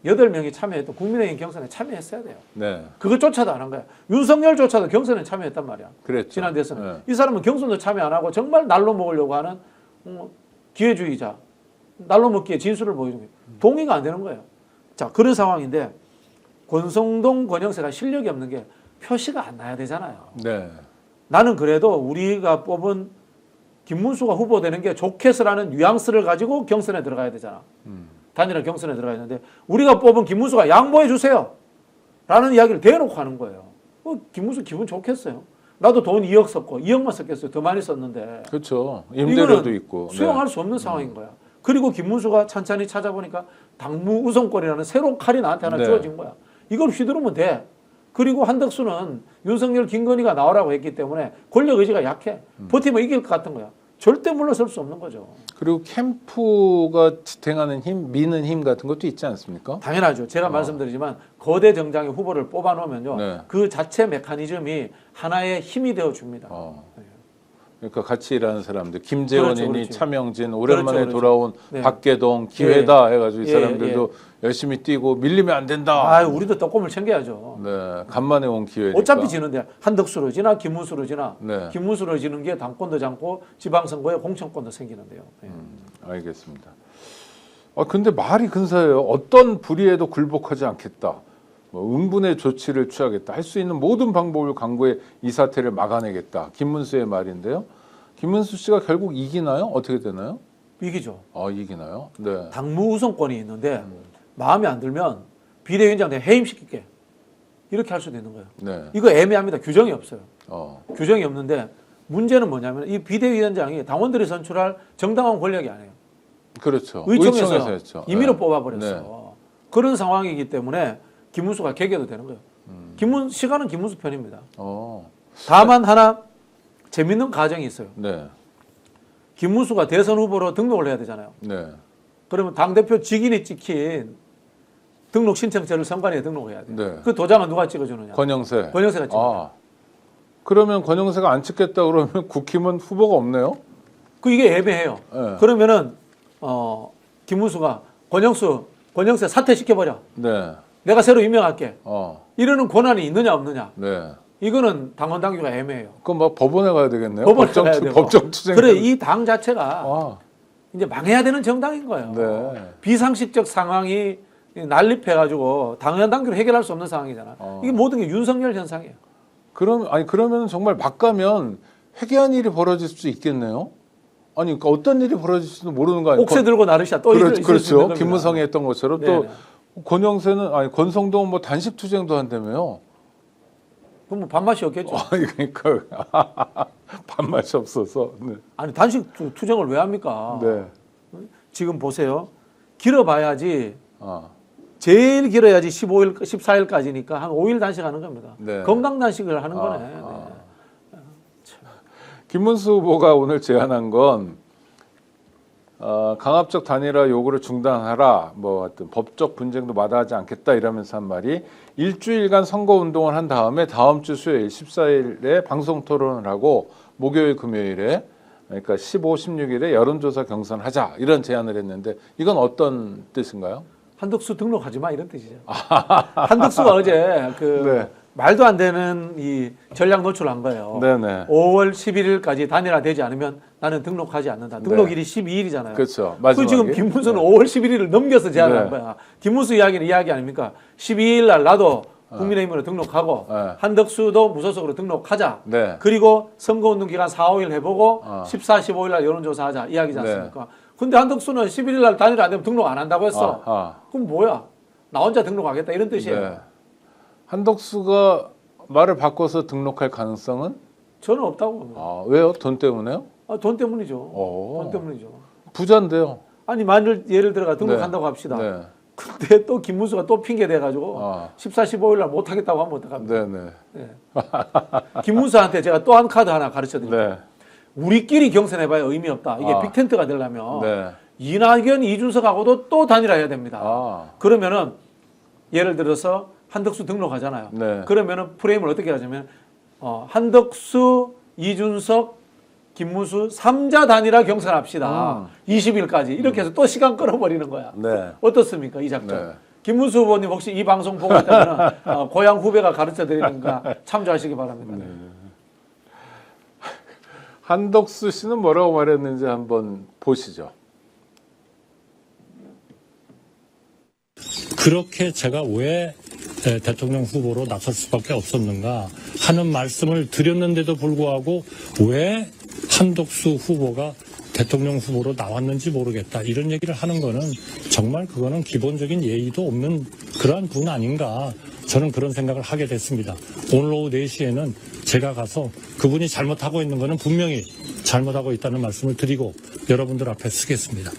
8명이 참여했던 국민의힘 경선에 참여했어야 돼요. 네. 그것조차도 안 한 거야. 윤석열조차도 경선에 참여했단 말이야. 그랬죠. 지난 대선에. 네. 이 사람은 경선도 참여 안 하고 정말 날로 먹으려고 하는 기회주의자. 날로 먹기에 진술을 보여준 거예요. 동의가 안 되는 거예요. 자, 그런 상황인데 권성동, 권영세가 실력이 없는 게 표시가 안 나야 되잖아요. 네. 나는 그래도 우리가 뽑은 김문수가 후보되는 게 좋겠어라는 뉘앙스를 가지고 경선에 들어가야 되잖아. 단일화 경선에 들어가야 되는데 우리가 뽑은 김문수가 양보해 주세요 라는 이야기를 대놓고 하는 거예요. 김문수 기분 좋겠어요. 나도 돈 2억 썼고 2억만 썼겠어요. 더 많이 썼는데. 그렇죠. 임대료도 있고. 수용할 수 없는 상황인 거야. 그리고 김문수가 찬찬히 찾아보니까 당무 우선권이라는 새로운 칼이 나한테 하나 주어진 거야. 이걸 휘두르면 돼. 그리고 한덕수는 윤석열, 김건희가 나오라고 했기 때문에 권력 의지가 약해. 버티면 이길 것 같은 거야. 절대 물러설 수 없는 거죠. 그리고 캠프가 지탱하는 힘, 미는 힘 같은 것도 있지 않습니까? 당연하죠. 제가 말씀드리지만 거대 정당의 후보를 뽑아놓으면요. 네. 그 자체 메커니즘이 하나의 힘이 되어줍니다. 그러니까 같이 일하는 사람들, 김재원이니 그렇죠. 차명진, 오랜만에 그렇죠. 돌아온 네. 박계동, 기회다 해가지고 이 예, 사람들도 열심히 뛰고 밀리면 안 된다. 우리도 떡고물 챙겨야죠. 네, 간만에 온 기회니까. 어차피 지는데 한덕수로 지나 김문수로 지나 네. 김문수로 지는 게 당권도 잡고 지방선거에 공천권도 생기는데요. 알겠습니다. 근데 말이 근사해요. 어떤 불의에도 굴복하지 않겠다. 뭐 응분의 조치를 취하겠다. 할 수 있는 모든 방법을 강구해 이 사태를 막아내겠다. 김문수의 말인데요. 김문수 씨가 결국 이기나요? 어떻게 되나요? 이기죠. 이기나요? 네. 당무 우선권이 있는데 마음에 안 들면 비대위원장 내가 해임시킬게. 이렇게 할 수도 있는 거예요. 네. 이거 애매합니다. 규정이 없어요. 규정이 어. 없는데 문제는 뭐냐면 이 비대위원장이 당원들이 선출할 정당한 권력이 아니에요. 그렇죠. 의총에서 했죠. 임의로 네. 뽑아버렸어. 네. 그런 상황이기 때문에 김문수가 개겨도 되는 거예요. 시간은 김문수 편입니다. 다만 하나 재밌는 가정이 있어요. 네. 김문수가 대선 후보로 등록을 해야 되잖아요. 네. 그러면 당대표 직인이 찍힌 등록 신청서를 선관위에 등록해야 돼요. 네. 그 도장은 누가 찍어주느냐? 권영세. 권영세가 찍어요. 그러면 권영세가 안 찍겠다 그러면 국힘은 후보가 없네요? 이게 애매해요. 네. 그러면은 김문수가 권영세 사퇴시켜버려. 네. 내가 새로 임명할게. 어. 이러는 권한이 있느냐 없느냐. 네. 이거는 당원 당규가 애매해요. 그럼 막 법원에 가야 되겠네요. 법원에 가야 되고. 법정 투쟁. 그래 이 당 자체가 이제 망해야 되는 정당인 거예요. 네. 비상식적 상황이 난립해가지고 당원 당규로 해결할 수 없는 상황이잖아. 이게 모든 게 윤석열 현상이에요. 그러면 정말 막 가면 회개한 일이 벌어질 수 있겠네요. 아니, 그러니까 어떤 일이 벌어질지도 모르는 거 아니에요? 옥새 들고 나르샤 또 있을 수 있는 그렇죠. 겁니다. 김무성이 했던 것처럼 네네. 또 권성동은 뭐 단식 투쟁도 한다며요. 그럼 뭐 밥맛이 없겠죠. 그러니까 밥맛이 없어서. 네. 아니 단식 투쟁을 왜 합니까? 네. 지금 보세요. 길어봐야지 아. 제일 길어야지 15일, 14일까지니까 한 5일 단식하는 겁니다. 네. 건강 단식을 하는 거네. 네. 김문수 후보가 오늘 제안한 건 강압적 단일화 요구를 중단하라. 뭐 하여튼 법적 분쟁도 마다하지 않겠다 이러면서 한 말이 일주일간 선거 운동을 한 다음에 다음 주 수요일 14일에 방송 토론을 하고 목요일 금요일에 그러니까 15, 16일에 여론조사 경선하자 이런 제안을 했는데 이건 어떤 뜻인가요? 한덕수 등록하지 마 이런 뜻이죠. 한덕수가 어제 네. 말도 안 되는 이 전략 노출한 거예요. 네네. 5월 11일까지 단일화되지 않으면 나는 등록하지 않는다. 등록일이 12일이잖아요. 그렇죠. 그 마지막에. 지금 김문수는 5월 11일을 넘겨서 제안한 거야. 김문수 이야기는 이야기 아닙니까? 12일 날 나도 국민의힘으로 등록하고 한덕수도 무소속으로 등록하자. 네. 그리고 선거운동 기간 4, 5일 해보고 14, 15일 날 여론조사하자 이야기지 않습니까? 근데 한덕수는 11일 날 단일화 안 되면 등록 안 한다고 했어. 그럼 뭐야? 나 혼자 등록하겠다 이런 뜻이에요. 네. 한덕수가 말을 바꿔서 등록할 가능성은? 저는 없다고 봅니다. 왜요? 돈 때문에요? 돈 때문이죠. 돈 때문이죠. 부자인데요. 아니 만일 예를 들어가 등록한다고 합시다. 네. 근데 또 김문수가 또 핑계 대가지고 14, 15일 날 못하겠다고 하면 어떡합니까? 네네. 네. 김문수한테 제가 또 한 카드 하나 가르쳐드릴게요. 네. 우리끼리 경선해봐야 의미 없다. 이게 빅텐트가 되려면 네. 이낙연, 이준석하고도 또 단일화해야 됩니다. 그러면은 예를 들어서 한덕수 등록하잖아요. 네. 그러면은 프레임을 어떻게 하냐면 한덕수, 이준석, 김문수 3자 단일화 경선합시다. 20일까지 이렇게 해서 또 시간 끌어버리는 거야. 네. 어떻습니까 이 작전? 네. 김문수 후보님 혹시 이 방송 보고 있다면 고향 후배가 가르쳐드리는가 참조하시기 바랍니다. 네. 한덕수 씨는 뭐라고 말했는지 한번 보시죠. 그렇게 제가 왜 대통령 후보로 나설 수밖에 없었는가 하는 말씀을 드렸는데도 불구하고 왜 한덕수 후보가 대통령 후보로 나왔는지 모르겠다 이런 얘기를 하는 거는 정말 그거는 기본적인 예의도 없는 그러한 분 아닌가 저는 그런 생각을 하게 됐습니다. 오늘 오후 4시에는 제가 가서 그분이 잘못하고 있는 거는 분명히 잘못하고 있다는 말씀을 드리고 여러분들 앞에 쓰겠습니다.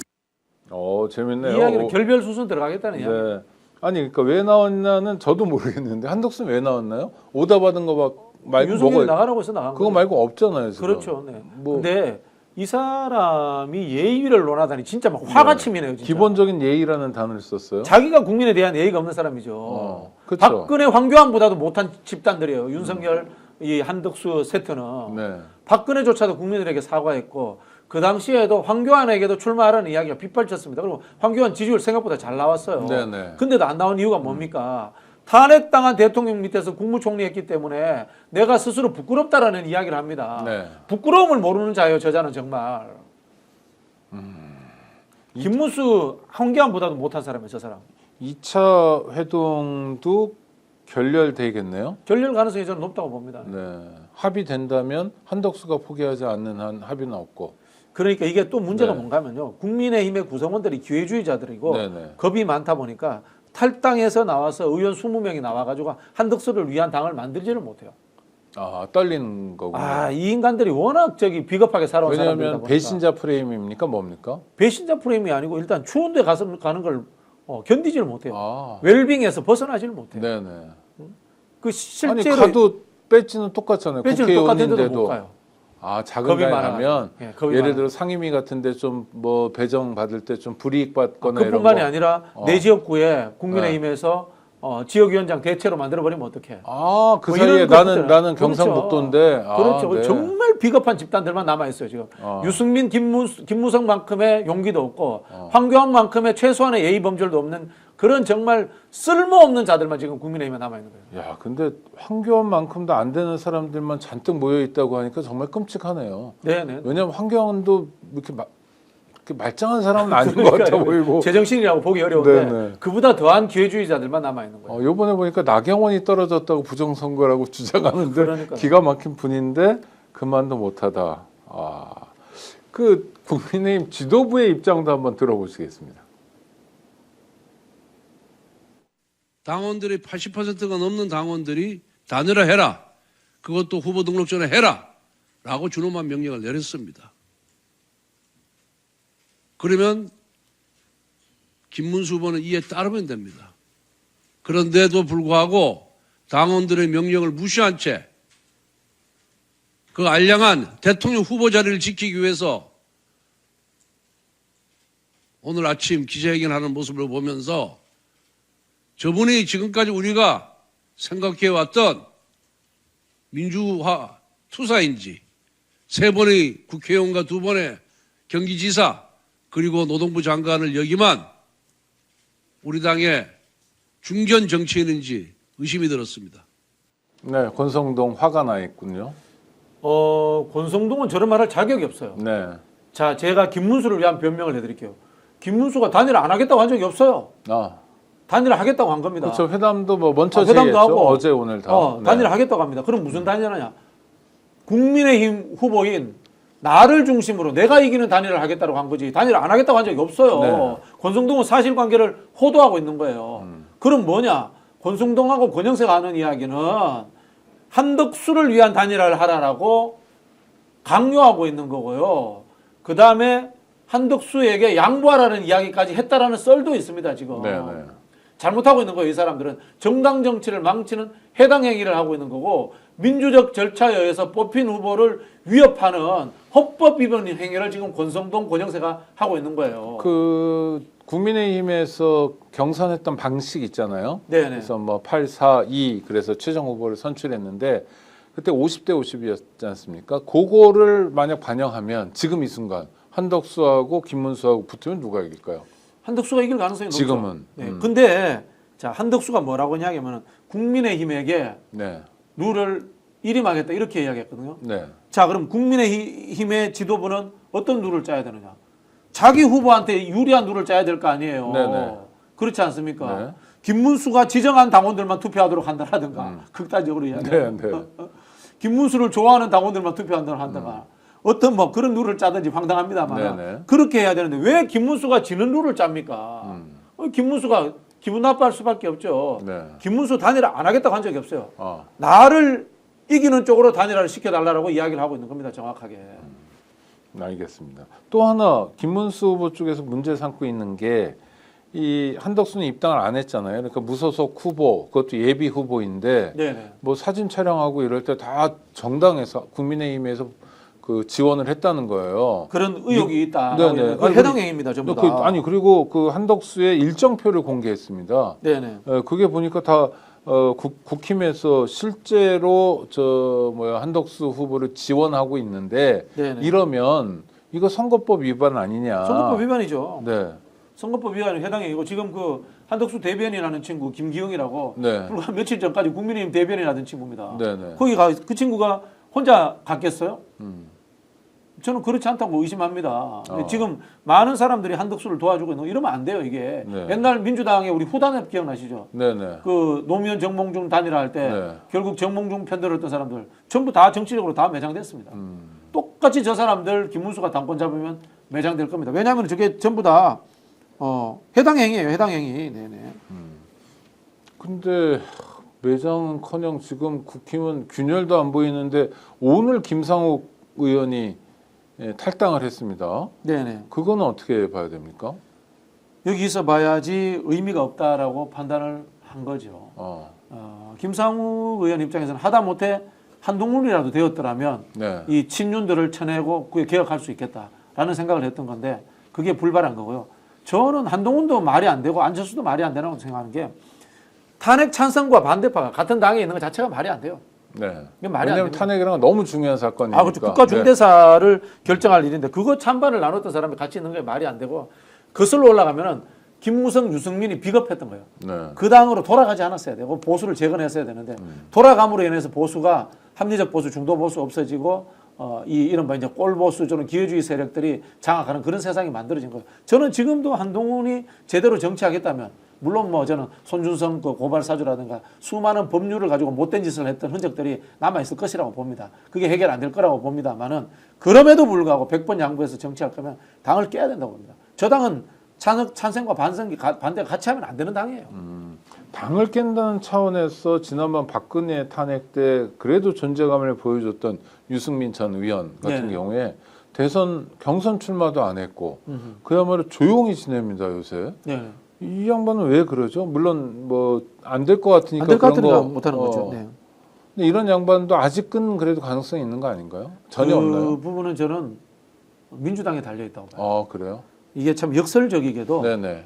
재밌네요. 이야기는 결별 수순 들어가겠다는 이야기. 네. 아니 그러니까 왜 나왔냐는 저도 모르겠는데 한덕수는 왜 나왔나요? 오다 받은 거 말고 윤석열이 나가라고 해서 나간 그거 거예요. 말고 없잖아요. 지금. 그렇죠. 네. 근데 이 사람이 예의를 논하다니 진짜 막 화가 치미네요. 진짜. 기본적인 예의라는 단어를 썼어요. 자기가 국민에 대한 예의가 없는 사람이죠. 그렇죠. 박근혜, 황교안보다도 못한 집단들이에요. 윤석열, 이 한덕수 세트는. 네. 박근혜조차도 국민들에게 사과했고 그 당시에도 황교안에게도 출마하라는 이야기가 빗발쳤습니다. 그리고 황교안 지지율 생각보다 잘 나왔어요. 네네. 근데도 안 나온 이유가 뭡니까? 탄핵당한 대통령 밑에서 국무총리했기 때문에 내가 스스로 부끄럽다라는 이야기를 합니다. 네. 부끄러움을 모르는 자예요. 저자는 정말. 김문수, 황교안보다도 못한 사람이에요. 저 사람. 2차 회동도 결렬되겠네요. 결렬 가능성이 저는 높다고 봅니다. 네. 합의된다면 한덕수가 포기하지 않는 한 합의는 없고. 그러니까 이게 또 문제가 네. 뭔가 하면요. 국민의힘의 구성원들이 기회주의자들이고 네네. 겁이 많다 보니까 탈당해서 나와서 의원 20명이 나와가지고 한덕수를 위한 당을 만들지를 못해요. 아, 떨리는 거군요. 이 인간들이 워낙 비겁하게 살아온 사람들이다 왜냐하면 보니까. 배신자 프레임입니까? 뭡니까? 배신자 프레임이 아니고 일단 추운 데 가는 걸 견디지를 못해요. 아, 웰빙에서 벗어나지를 못해요. 네네. 그 아니 실제로 가도 배지는 똑같잖아요. 배지는 똑같은데도 못 국회의원인데도. 가요. 아, 작은 겁이 당에 많아가지고. 가면 예, 겁이 예를 많아요. 들어 상임위 같은데 좀 뭐 배정 받을 때 좀 불이익 받거나 이런 그뿐만이 거. 아니라 내 지역구에 국민의힘에서 지역위원장 대체로 만들어버리면 어떡해. 아, 그 뭐 사이에 이런 것들. 나는 그렇죠. 경상북도인데. 아, 그렇죠. 네. 정말 비겁한 집단들만 남아있어요, 지금. 유승민, 김무성만큼의 용기도 없고, 황교안만큼의 최소한의 예의 범절도 없는 그런 정말 쓸모없는 자들만 지금 국민의힘에 남아있는 거예요. 야, 근데 황교안만큼도 안 되는 사람들만 잔뜩 모여 있다고 하니까 정말 끔찍하네요. 네네. 왜냐하면 황교안도 이렇게 말짱한 사람은 아닌 것 같아 보이고. 제정신이라고 보기 어려운데 네네. 그보다 더한 기회주의자들만 남아있는 거예요. 요번에 보니까 나경원이 떨어졌다고 부정선거라고 주장하는데 그러니까요. 기가 막힌 분인데 그만도 못하다. 그 국민의힘 지도부의 입장도 한번 들어보시겠습니다. 당원들의 80%가 넘는 당원들이 단일화해라. 그것도 후보 등록 전에 해라. 라고 준엄한 명령을 내렸습니다. 그러면 김문수 후보는 이에 따르면 됩니다. 그런데도 불구하고 당원들의 명령을 무시한 채 그 알량한 대통령 후보 자리를 지키기 위해서 오늘 아침 기자회견하는 모습을 보면서 저분이 지금까지 우리가 생각해왔던 민주화 투사인지 3번의 국회의원과 2번의 경기지사 그리고 노동부 장관을 역임한 우리 당의 중견 정치인인지 의심이 들었습니다. 네, 권성동 화가 나 있군요. 권성동은 저런 말할 자격이 없어요. 네. 자, 제가 김문수를 위한 변명을 해드릴게요. 김문수가 단일화 안 하겠다고 한 적이 없어요. 단일화 하겠다고 한 겁니다. 그렇죠. 회담도 뭐 먼저 회담도 제의했죠. 하고 어제 오늘 다. 단일화 하겠다고 합니다. 그럼 무슨 단일화냐? 국민의힘 후보인 나를 중심으로 내가 이기는 단일화를 하겠다고 한 거지 단일화 안 하겠다고 한 적이 없어요. 네. 권성동은 사실관계를 호도하고 있는 거예요. 그럼 뭐냐? 권성동하고 권영세가 하는 이야기는 한덕수를 위한 단일화를 하라라고 강요하고 있는 거고요. 그 다음에 한덕수에게 양보하라는 이야기까지 했다라는 썰도 있습니다. 지금. 네. 잘못하고 있는 거예요. 이 사람들은 정당 정치를 망치는 해당 행위를 하고 있는 거고 민주적 절차에 의해서 뽑힌 후보를 위협하는 헌법 위반 행위를 지금 권성동, 권영세가 하고 있는 거예요. 그 국민의힘에서 경선했던 방식 있잖아요. 네네. 그래서 뭐 8, 4, 2 그래서 최종 후보를 선출했는데 그때 50대 50이었지 않습니까? 그거를 만약 반영하면 지금 이 순간 한덕수하고 김문수하고 붙으면 누가 이길까요? 한덕수가 이길 가능성이 높죠. 지금은. 네. 근데 자 한덕수가 뭐라고 하냐면 국민의힘에게 네. 룰을 일임하겠다 이렇게 이야기했거든요. 네. 자 그럼 국민의힘의 지도부는 어떤 룰을 짜야 되느냐? 자기 후보한테 유리한 룰을 짜야 될 거 아니에요. 네네. 그렇지 않습니까? 네. 김문수가 지정한 당원들만 투표하도록 한다라든가 극단적으로 이야기하면 네. 김문수를 좋아하는 당원들만 투표한다고 한다가 어떤 뭐 그런 룰을 짜든지 황당합니다만 네네. 그렇게 해야 되는데 왜 김문수가 지는 룰을 짭니까? 김문수가 기분 나빠할 수밖에 없죠. 네. 김문수 단일화 안 하겠다고 한 적이 없어요. 어. 나를 이기는 쪽으로 단일화를 시켜달라고 이야기를 하고 있는 겁니다. 정확하게. 알겠습니다. 또 하나 김문수 후보 쪽에서 문제 삼고 있는 게 이 한덕수는 입당을 안 했잖아요. 그러니까 무소속 후보, 그것도 예비 후보인데 네네. 뭐 사진 촬영하고 이럴 때 다 정당에서 국민의힘에서 그 지원을 했다는 거예요. 그런 의혹이 있다. 네네. 그 해당 행위입니다. 전부 다. 그리고 그 한덕수의 일정표를 공개했습니다. 네네. 그게 보니까 다 국힘에서 실제로 한덕수 후보를 지원하고 있는데 네네. 이러면 이거 선거법 위반 아니냐? 선거법 위반이죠. 네. 선거법 위반은 해당 행위고 지금 그 한덕수 대변인하는 친구 김기영이라고 네. 불과 며칠 전까지 국민의힘 대변인하던 친구입니다. 네네. 거기 그 친구가 혼자 갔겠어요? 저는 그렇지 않다고 의심합니다. 근데 지금 많은 사람들이 한덕수를 도와주고 있는 거 이러면 안 돼요, 이게. 네. 옛날 민주당의 우리 후단협 기억나시죠? 네네. 그 노무현 정몽준 단일화할 때 네. 결국 정몽준 편들었던 사람들 전부 다 정치적으로 다 매장됐습니다. 똑같이 저 사람들 김문수가 당권 잡으면 매장될 겁니다. 왜냐하면 저게 전부 다 해당 행위예요, 해당 행위. 네네. 근데 매장은커녕 지금 국힘은 균열도 안 보이는데 오늘 김상욱 의원이 탈당을 했습니다. 네네. 그거는 어떻게 봐야 됩니까? 여기 있어 봐야지 의미가 없다라고 판단을 한 거죠. 김상욱 의원 입장에서는 하다못해 한동훈이라도 되었더라면 네. 이 친윤들을 쳐내고 그게 개혁할 수 있겠다라는 생각을 했던 건데 그게 불발한 거고요. 저는 한동훈도 말이 안 되고 안철수도 말이 안 되라고 생각하는 게 탄핵 찬성과 반대파가 같은 당에 있는 것 자체가 말이 안 돼요. 네. 이게 말이 안 왜냐하면 됩니다. 탄핵이랑 너무 중요한 사건이니까. 그렇죠. 국가 중대사를 결정할 일인데 그거 찬반을 나눴던 사람이 같이 있는 게 말이 안 되고 거슬러 올라가면은 김무성, 유승민이 비겁했던 거예요. 네. 그 당으로 돌아가지 않았어야 되고 보수를 재건했어야 되는데 돌아감으로 인해서 보수가 합리적 보수, 중도 보수 없어지고 이른바 이제 꼴 보수 저는 기회주의 세력들이 장악하는 그런 세상이 만들어진 거예요. 저는 지금도 한동훈이 제대로 정치하겠다면 물론 뭐 저는 손준성 그 고발 사주라든가 수많은 법률을 가지고 못된 짓을 했던 흔적들이 남아 있을 것이라고 봅니다. 그게 해결 안 될 거라고 봅니다만은 그럼에도 불구하고 100번 양보해서 정치할 거면 당을 깨야 된다고 봅니다. 저 당은 찬성과 반대가 같이 하면 안 되는 당이에요. 당을 깬다는 차원에서 지난번 박근혜 탄핵 때 그래도 존재감을 보여줬던 유승민 전 의원 같은 네. 경우에 대선 경선 출마도 안 했고 그야말로 조용히 지냅니다 요새. 네. 이 양반은 왜 그러죠? 물론 뭐 안 될 것 같으니까 안 될 것 그런 같으니까 거 못하는 거죠. 네. 근데 이런 양반도 아직은 그래도 가능성이 있는 거 아닌가요? 전혀 그 없나요? 부분은 저는 민주당에 달려 있다고 봐요. 그래요? 이게 참 역설적이게도 네네.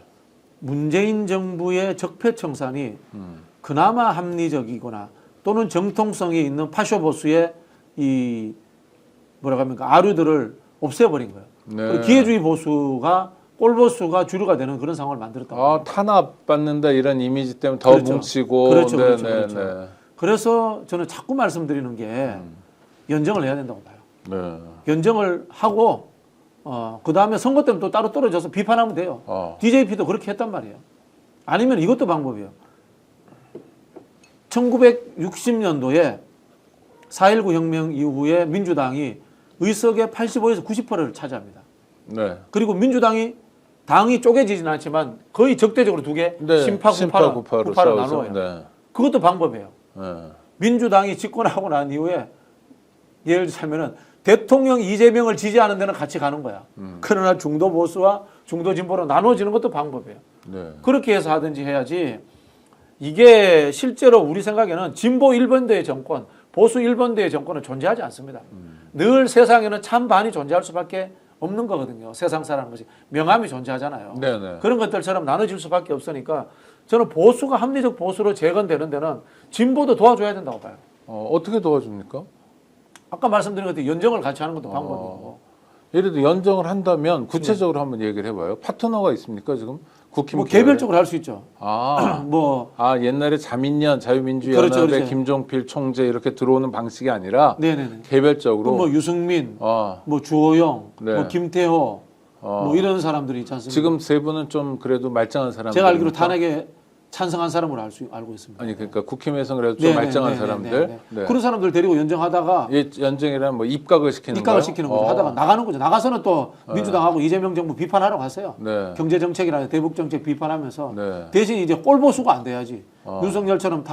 문재인 정부의 적폐청산이 그나마 합리적이거나 또는 정통성이 있는 파쇼보수의 이 뭐라고 합니까 아류들을 없애버린 거예요. 네. 기회주의 보수가 꼴보수가 주류가 되는 그런 상황을 만들었다고. 탄압받는다 이런 이미지 때문에 더 그렇죠. 뭉치고. 그렇죠, 그렇죠, 네네네. 그렇죠. 그래서 저는 자꾸 말씀드리는 게 연정을 해야 된다고 봐요. 네. 연정을 하고 그 다음에 선거 때는 또 따로 떨어져서 비판하면 돼요. DJP도 그렇게 했단 말이에요. 아니면 이것도 방법이에요. 1960년도에 4.19 혁명 이후에 민주당이 의석의 85에서 90%를 차지합니다. 네. 그리고 민주당이 당이 쪼개지진 않지만 거의 적대적으로 두 개, 네. 심파, 구파로 싸워서. 나눠요. 네. 그것도 방법이에요. 네. 민주당이 집권하고 난 이후에 예를 들자면은 대통령 이재명을 지지하는 데는 같이 가는 거야. 그러나 중도 보수와 중도 진보로 나눠지는 것도 방법이에요. 네. 그렇게 해서 하든지 해야지 이게 실제로 우리 생각에는 진보 1번대의 정권, 보수 1번대의 정권은 존재하지 않습니다. 늘 세상에는 찬반이 존재할 수밖에 없는 거거든요. 세상사라는 것이. 명함이 존재하잖아요. 네네. 그런 것들처럼 나눠질 수밖에 없으니까 저는 보수가 합리적 보수로 재건되는 데는 진보도 도와줘야 된다고 봐요. 어떻게 도와줍니까? 아까 말씀드린 것처럼 연정을 같이 하는 것도 방법이고. 예를 들어 연정을 한다면 구체적으로 한번 얘기를 해봐요. 파트너가 있습니까 지금? 국힘 뭐 개별적으로 할 수 있죠. 뭐 옛날에 자민련, 자유민주연합의 그렇죠, 그렇죠. 김종필 총재 이렇게 들어오는 방식이 아니라 네네네. 개별적으로 뭐 유승민, 아, 뭐 주호영, 네. 뭐 김태호, 뭐 이런 사람들이 있지 않습니까? 지금 세 분은 좀 그래도 말짱한 사람들. 제가 알기로 탄핵에 찬성한 사람으로 알고 있습니다. 아니 그러니까 국힘에서는 그래도 좀 말짱한 사람들. 네. 그런 사람들 데리고 연정하다가 연정이란 뭐 입각을 시키는 입각을 거예요? 시키는 거죠. 하다가 나가는 거죠. 나가서는 또 민주당하고 이재명 정부 비판하러 갔어요. 네. 경제 정책이나 대북 정책 비판하면서 네. 대신 이제 꼴보수가 안 돼야지. 윤석열처럼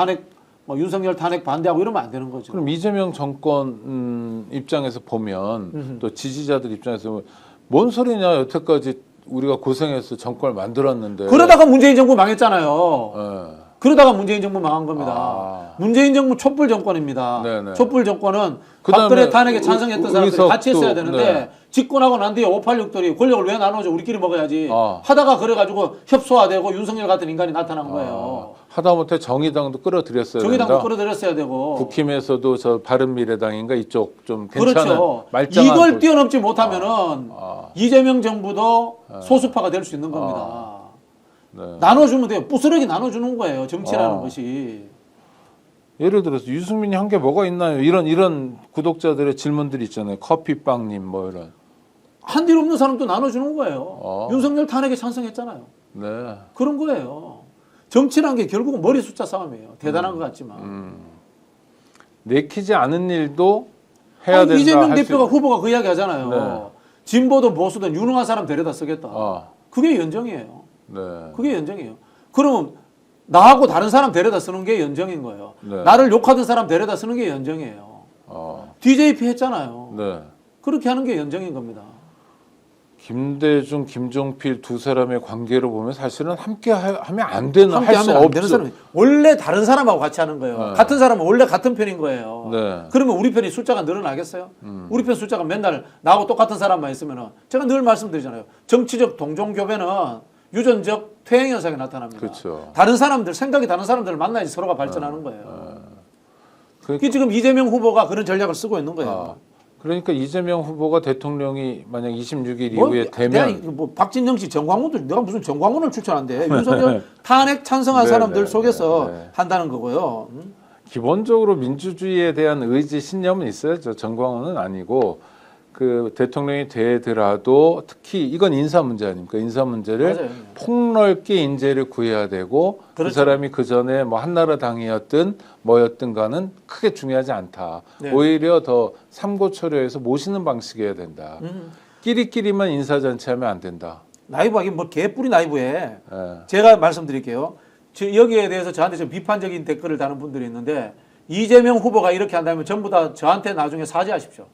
윤석열 탄핵 반대하고 이러면 안 되는 거죠. 그럼 이재명 정권 입장에서 보면 또 지지자들 입장에서 보면 뭔 소리냐 여태까지 우리가 고생해서 정권을 만들었는데 그러다가 문재인 정부 망했잖아요. 네. 그러다가 문재인 정부 망한 겁니다. 문재인 정부 촛불 정권입니다. 네네. 촛불 정권은 그다음에 박근혜 탄핵에 찬성했던 사람들이 의석도, 같이 했어야 되는데 네. 집권하고 난 뒤에 586들이 권력을 왜 나눠줘? 우리끼리 먹어야지. 하다가 그래가지고 협소화되고 윤석열 같은 인간이 나타난 거예요. 하다못해 정의당도 끌어들였어야 정의당도 된다. 끌어들였어야 되고. 국힘에서도 저 바른미래당인가 이쪽 좀 괜찮은 그렇죠. 말짱한 이걸 뛰어넘지 못하면은 이재명 정부도 소수파가 될 수 있는 겁니다. 네. 나눠주면 돼요. 부스러기 나눠주는 거예요. 정치라는 것이. 예를 들어서 유승민이 한 게 뭐가 있나요? 이런 구독자들의 질문들이 있잖아요. 커피빵님 뭐 이런. 한 일 없는 사람도 나눠주는 거예요. 윤석열 탄핵에 찬성했잖아요. 네. 그런 거예요. 정치란 게 결국은 머리 숫자 싸움이에요. 대단한 것 같지만. 내키지 않은 일도 해야 아니, 된다. 이재명 할수 대표가 있- 후보가 그 이야기 하잖아요. 네. 진보든 보수든 유능한 사람 데려다 쓰겠다. 그게 연정이에요. 네. 그게 연정이에요. 그러면 나하고 다른 사람 데려다 쓰는 게 연정인 거예요. 네. 나를 욕하던 사람 데려다 쓰는 게 연정이에요. DJP 했잖아요. 네. 그렇게 하는 게 연정인 겁니다. 김대중, 김종필 두 사람의 관계로 보면 사실은 함께 하면 안 되는, 할 수 함께하면 안 되는 없죠. 사람이 원래 다른 사람하고 같이 하는 거예요. 네. 같은 사람은 원래 같은 편인 거예요. 네. 그러면 우리 편이 숫자가 늘어나겠어요? 우리 편 숫자가 맨날 나하고 똑같은 사람만 있으면 제가 늘 말씀드리잖아요. 정치적 동종교배는 유전적 퇴행 현상이 나타납니다. 그렇죠. 다른 사람들, 생각이 다른 사람들을 만나야지 서로가 발전하는 거예요. 그러니까- 그게 지금 이재명 후보가 그런 전략을 쓰고 있는 거예요. 그러니까 이재명 후보가 대통령이 만약 26일 뭐, 이후에 되면 뭐 박진영 씨, 정광훈도 내가 무슨 정광훈을 추천한대. 윤석열 탄핵 찬성한 네, 사람들 네, 속에서 네. 한다는 거고요. 기본적으로 민주주의에 대한 의지, 신념은 있어야죠. 정광훈은 아니고 그 대통령이 되더라도 특히 이건 인사 문제 아닙니까? 인사 문제를 맞아요. 폭넓게 인재를 구해야 되고 그 그렇죠. 사람이 그 전에 뭐 한나라당이었든 뭐였든가는 크게 중요하지 않다. 네. 오히려 더 삼고초려해서 모시는 방식이어야 된다. 끼리끼리만 인사잔치하면 안 된다. 나이브하기 뭐 개뿌리 나이브에 예. 제가 말씀드릴게요. 여기에 대해서 저한테 좀 비판적인 댓글을 다는 분들이 있는데 이재명 후보가 이렇게 한다면 전부 다 저한테 나중에 사죄하십시오.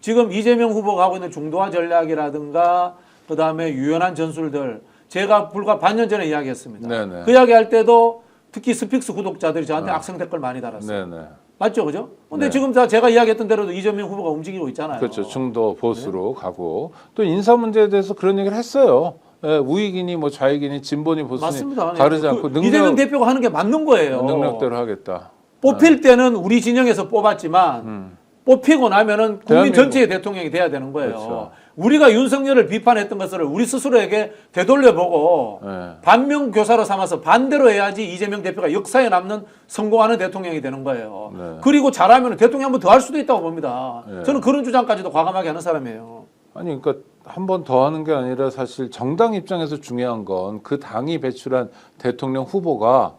지금 이재명 후보가 하고 있는 중도화 전략이라든가 그다음에 유연한 전술들 제가 불과 반년 전에 이야기했습니다. 네네. 그 이야기할 때도 특히 스픽스 구독자들이 저한테 악성 댓글 많이 달았어요. 네네. 맞죠, 그죠? 근데 네. 지금 다 제가 이야기했던 대로도 이재명 후보가 움직이고 있잖아요. 그렇죠. 중도 보수로 가고 또 인사 문제에 대해서 그런 얘기를 했어요. 예, 우익이니 뭐 좌익이니 진보니 보수니 맞습니다. 가르지 그 않고 이재명 대표가 하는 게 맞는 거예요. 능력대로 하겠다. 뽑힐 때는 우리 진영에서 뽑았지만 뽑히고 나면은 국민 대한민국. 전체의 대통령이 돼야 되는 거예요. 그렇죠. 우리가 윤석열을 비판했던 것을 우리 스스로에게 되돌려보고 네. 반면교사로 삼아서 반대로 해야지 이재명 대표가 역사에 남는 성공하는 대통령이 되는 거예요. 네. 그리고 잘하면 대통령 한 번 더 할 수도 있다고 봅니다. 네. 저는 그런 주장까지도 과감하게 하는 사람이에요. 아니 그러니까 한 번 더 하는 게 아니라 사실 정당 입장에서 중요한 건 그 당이 배출한 대통령 후보가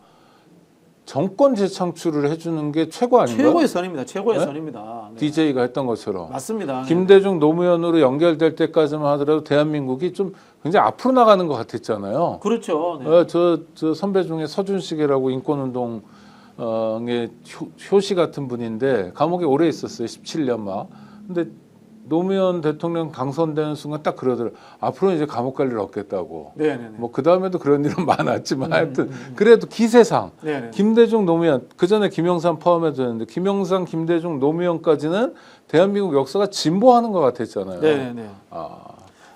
정권 재창출을 해주는 게 최고 아닌가요? 최고의 선입니다. 최고의 네? 선입니다. 네. DJ가 했던 것처럼 맞습니다. 김대중 노무현으로 연결될 때까지만 하더라도 대한민국이 좀 굉장히 앞으로 나가는 것 같았잖아요. 그렇죠. 네. 저 선배 중에 서준식이라고 인권운동의 효시 같은 분인데 감옥에 오래 있었어요. 17년 막. 근데 노무현 대통령 당선되는 순간 딱 그러더라고요. 앞으로는 이제 감옥 갈 일 없겠다고. 네네네. 뭐 그 다음에도 그런 일은 많았지만 하여튼 그래도 기세상 네네. 김대중 노무현 그 전에 김영삼 포함해도 되는데 김영삼 김대중 노무현까지는 대한민국 역사가 진보하는 것 같았잖아요. 네네네. 아,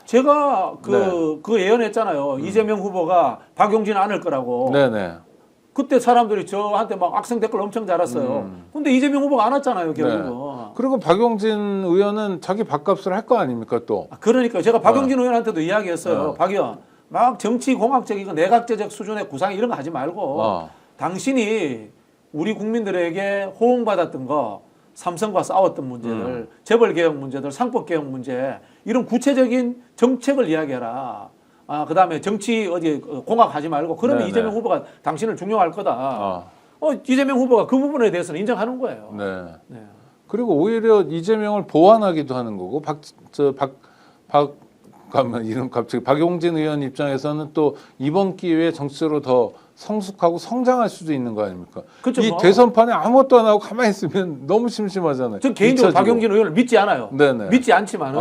제가 네. 그 예언했잖아요. 이재명 후보가 박용진 안을 거라고. 네네. 그때 사람들이 저한테 막 악성 댓글 엄청 달았어요. 근데 이재명 후보가 안 왔잖아요, 결국은. 네. 그리고 박용진 의원은 자기 밥값을 할 거 아닙니까 또? 그러니까 제가 박용진 의원한테도 이야기했어요. 네. 박 의원, 막 정치 공학적이고 내각제적 수준의 구상 이런 거 하지 말고 당신이 우리 국민들에게 호응받았던 거 삼성과 싸웠던 문제들, 재벌개혁 문제들, 상법개혁 문제 이런 구체적인 정책을 이야기해라. 그다음에 정치 어디 공학하지 말고 그러면 네네. 이재명 후보가 당신을 중용할 거다. 이재명 후보가 그 부분에 대해서는 인정하는 거예요. 네. 네. 그리고 오히려 이재명을 보완하기도 하는 거고 이름 갑자기 박용진 의원 입장에서는 또 이번 기회에 정치적으로 더 성숙하고 성장할 수도 있는 거 아닙니까? 그렇죠, 이 뭐. 대선판에 아무것도 안 하고 가만히 있으면 너무 심심하잖아요. 전 개인적으로 잊혀지고. 박용진 의원을 믿지 않아요. 네네. 믿지 않지만은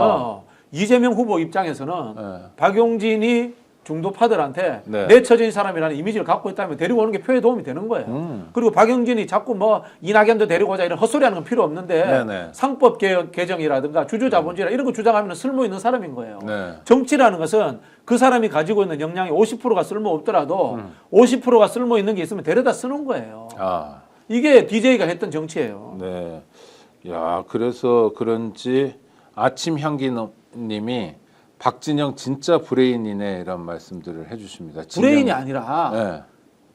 이재명 후보 입장에서는 네. 박용진이 중도파들한테 네. 내쳐진 사람이라는 이미지를 갖고 있다면 데리고 오는 게 표에 도움이 되는 거예요. 그리고 박용진이 자꾸 뭐 이낙연도 데리고 오자 이런 헛소리하는 건 필요 없는데 네네. 상법 개정이라든가 주주자본주의 이런 거 주장하면 쓸모 있는 사람인 거예요. 네. 정치라는 것은 그 사람이 가지고 있는 역량이 50%가 쓸모 없더라도 50%가 쓸모 있는 게 있으면 데려다 쓰는 거예요. 이게 DJ가 했던 정치예요. 네. 야, 그래서 그런지 아침 향기님이 박진영 진짜 브레인이네 이런 말씀들을 해주십니다. 브레인이 아니라 네.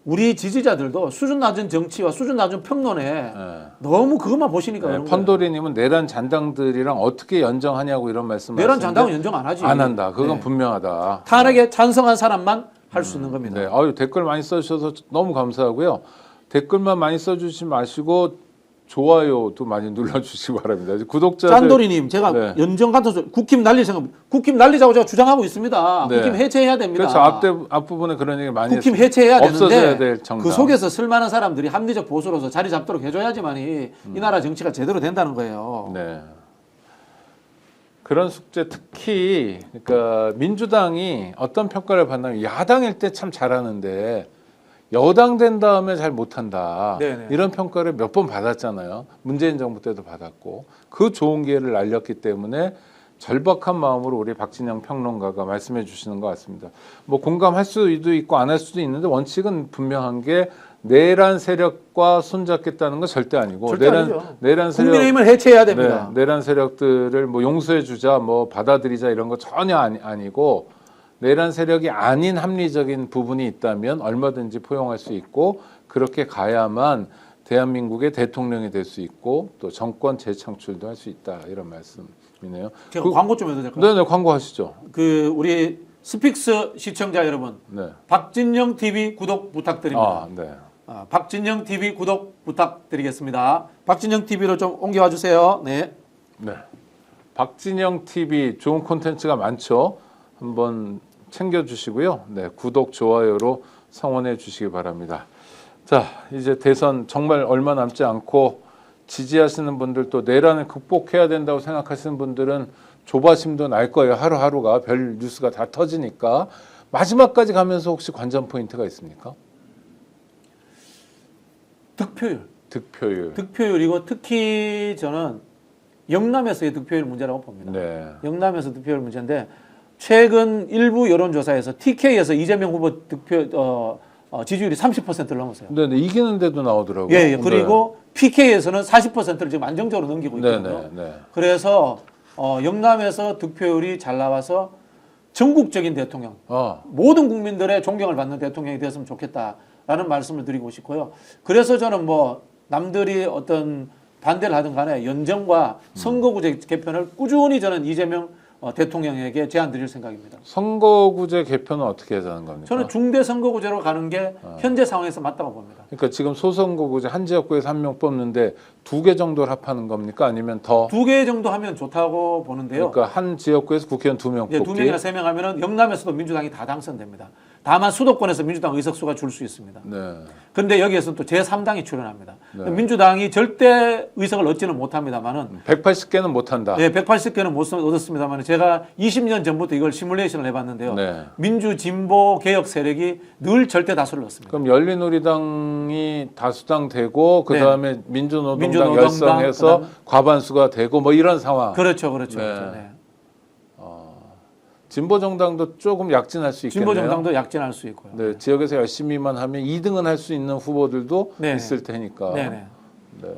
우리 지지자들도 수준 낮은 정치와 수준 낮은 평론에 네. 너무 그것만 보시니까 네, 그런 거예요. 펀도리님은 내란 잔당들이랑 어떻게 연정하냐고 이런 말씀. 내란 잔당은 연정 안 하지. 안 한다. 그건 네. 분명하다. 탄핵에 찬성한 사람만 할 수 있는 겁니다. 네, 아유 댓글 많이 써주셔서 너무 감사하고요. 댓글만 많이 써주지 마시고 좋아요도 많이 눌러주시기 바랍니다. 구독자들. 짠돌이님, 제가 네. 연정 같은 소리, 국힘 날릴 생각, 국힘 날리자고 제가 주장하고 있습니다. 네. 국힘 해체해야 됩니다. 그렇죠. 앞부분에 그런 얘기 많이 국힘 했습니다. 해체해야 없어져야 되는데 될 정당. 그 속에서 쓸만한 사람들이 합리적 보수로서 자리 잡도록 해줘야지만이 이 나라 정치가 제대로 된다는 거예요. 네. 그런 숙제 특히 그러니까 민주당이 어떤 평가를 받냐면 야당일 때 참 잘하는데 여당 된 다음에 잘 못한다. 네네. 이런 평가를 몇 번 받았잖아요. 문재인 정부 때도 받았고 그 좋은 기회를 날렸기 때문에 절박한 마음으로 우리 박진영 평론가가 말씀해 주시는 것 같습니다. 뭐 공감할 수도 있고 안 할 수도 있는데 원칙은 분명한 게 내란 세력과 손잡겠다는 건 절대 아니고 절대 아니죠. 내란 세력 국민의힘을 해체해야 됩니다. 네, 내란 세력들을 뭐 용서해 주자, 뭐 받아들이자 이런 거 전혀 아니고 내란 세력이 아닌 합리적인 부분이 있다면 얼마든지 포용할 수 있고 그렇게 가야만 대한민국의 대통령이 될 수 있고 또 정권 재창출도 할 수 있다 이런 말씀이네요. 제가 광고 좀 해도 될까요? 네네 광고하시죠. 그 우리 스픽스 시청자 여러분, 네. 박진영 TV 구독 부탁드립니다. 아 네. 박진영 TV 구독 부탁드리겠습니다. 박진영 TV로 좀 옮겨와 주세요. 네. 네. 박진영 TV 좋은 콘텐츠가 많죠. 한번 챙겨주시고요. 네, 구독, 좋아요로 성원해 주시기 바랍니다. 자, 이제 대선 정말 얼마 남지 않고 지지하시는 분들 또 내란을 극복해야 된다고 생각하시는 분들은 조바심도 날 거예요. 하루하루가 별 뉴스가 다 터지니까 마지막까지 가면서 혹시 관전 포인트가 있습니까? 득표율. 득표율. 득표율이고 특히 저는 영남에서의 득표율 문제라고 봅니다. 네. 영남에서 득표율 문제인데 최근 일부 여론조사에서 TK에서 이재명 후보 득표 지지율이 30%를 넘었어요. 네, 이기는데도 나오더라고요. 예, 예. 그리고 PK에서는 40%를 지금 안정적으로 넘기고 있거든요. 네. 그래서 영남에서 득표율이 잘 나와서 전국적인 대통령, 모든 국민들의 존경을 받는 대통령이 되었으면 좋겠다라는 말씀을 드리고 싶고요. 그래서 저는 뭐 남들이 어떤 반대를 하든 간에 연정과 선거구제 개편을 꾸준히 저는 이재명 대통령에게 제안 드릴 생각입니다. 선거구제 개편은 어떻게 하자는 겁니까? 저는 중대 선거구제로 가는 게 현재 상황에서 맞다고 봅니다. 그러니까 지금 소선거구제 한 지역구에서 한 명 뽑는데 2개 정도를 합하는 겁니까? 아니면 더? 2개 정도 하면 좋다고 보는데요. 그러니까 한 지역구에서 국회의원 2명 예, 뽑기. 2명이나 3명 하면은 영남에서도 민주당이 다 당선됩니다. 다만 수도권에서 민주당 의석수가 줄 수 있습니다. 네. 그런데 여기에서는 또 제3당이 출연합니다. 네. 민주당이 절대 의석을 얻지는 못합니다만은 180개는 못 한다. 예, 180개는 못 얻었습니다만 제가 20년 전부터 이걸 시뮬레이션을 해봤는데요. 네. 민주 진보 개혁 세력이 늘 절대 다수를 얻습니다. 그럼 열린우리당이 다수당 되고 그 다음에 네. 민주노동당 민주노동당, 열성해서 과반수가 되고 뭐 이런 상황. 그렇죠. 네. 그렇죠. 네. 진보정당도 조금 약진할 수 있겠네요. 진보 정당도 약진할 수 있고요. 네, 지역에서 열심히만 하면 2등은 할 수 있는 후보들도 네. 있을 테니까. 네네. 네.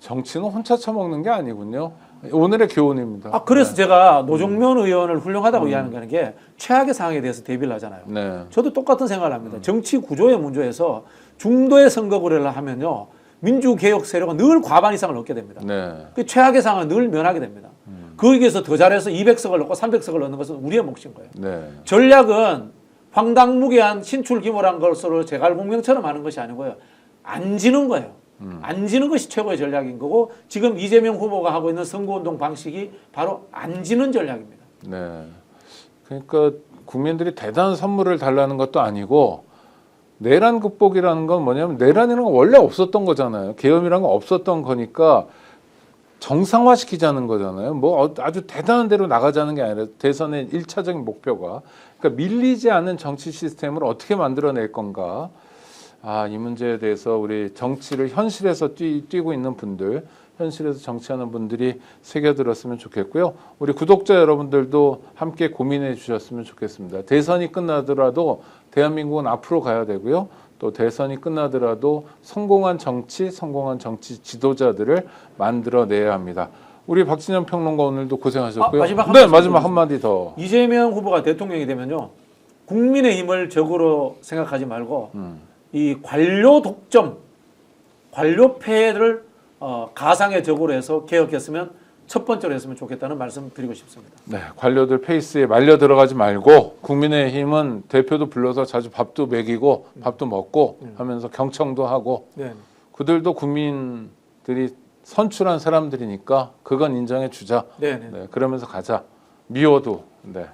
정치는 혼자 처먹는 게 아니군요. 오늘의 교훈입니다. 그래서 제가 노종면 의원을 훌륭하다고 이야기하는 게 최악의 상황에 대해서 대비를 하잖아요. 네. 저도 똑같은 생각을 합니다. 정치 구조의 문제에서 중도의 선거구제를 하면요. 민주개혁 세력은 늘 과반 이상을 얻게 됩니다. 네. 그 최악의 상황을 늘 면하게 됩니다. 거기에서 더 잘해서 200석을 얻고 300석을 얻는 것은 우리의 몫인 거예요. 네. 전략은 황당무계한 신출기몰한 것으로 제갈공명처럼 하는 것이 아니고요. 안 지는 거예요. 안 지는 것이 최고의 전략인 거고 지금 이재명 후보가 하고 있는 선거운동 방식이 바로 안 지는 전략입니다. 네. 그러니까 국민들이 대단한 선물을 달라는 것도 아니고 내란 극복이라는 건 뭐냐면 내란이라는 건 원래 없었던 거잖아요. 계엄이라는 건 없었던 거니까 정상화시키자는 거잖아요. 뭐 아주 대단한 데로 나가자는 게 아니라 대선의 1차적인 목표가 그러니까 밀리지 않는 정치 시스템을 어떻게 만들어낼 건가. 이 문제에 대해서 우리 정치를 현실에서 뛰고 있는 분들, 현실에서 정치하는 분들이 새겨들었으면 좋겠고요. 우리 구독자 여러분들도 함께 고민해 주셨으면 좋겠습니다. 대선이 끝나더라도 대한민국은 앞으로 가야 되고요. 또 대선이 끝나더라도 성공한 정치 지도자들을 만들어내야 합니다. 우리 박진영 평론가 오늘도 고생하셨고요. 마지막 한 네, 말씀 마지막 드리겠습니다. 한마디 더. 이재명 후보가 대통령이 되면요. 국민의힘을 적으로 생각하지 말고 이 관료 독점, 관료 폐해를 가상의 적으로 해서 개혁했으면 첫 번째로 했으면 좋겠다는 말씀 드리고 싶습니다. 네, 관료들 페이스에 말려 들어가지 말고 국민의힘은 대표도 불러서 자주 밥도 먹이고 밥도 먹고 하면서 경청도 하고 네. 그들도 국민들이 선출한 사람들이니까 그건 인정해 주자. 네, 네. 네, 그러면서 가자. 미워도. 네.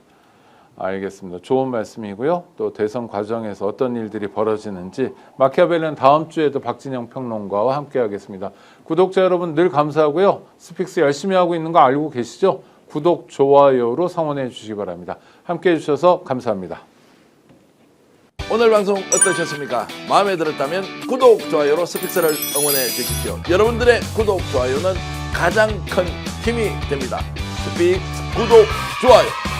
알겠습니다. 좋은 말씀이고요. 또 대선 과정에서 어떤 일들이 벌어지는지 마키아벨리는 다음 주에도 박진영 평론가와 함께하겠습니다. 구독자 여러분 늘 감사하고요. 스픽스 열심히 하고 있는 거 알고 계시죠? 구독, 좋아요로 성원해 주시기 바랍니다. 함께해 주셔서 감사합니다. 오늘 방송 어떠셨습니까? 마음에 들었다면 구독, 좋아요로 스픽스를 응원해 주십시오. 여러분들의 구독, 좋아요는 가장 큰 힘이 됩니다. 스픽스 구독, 좋아요.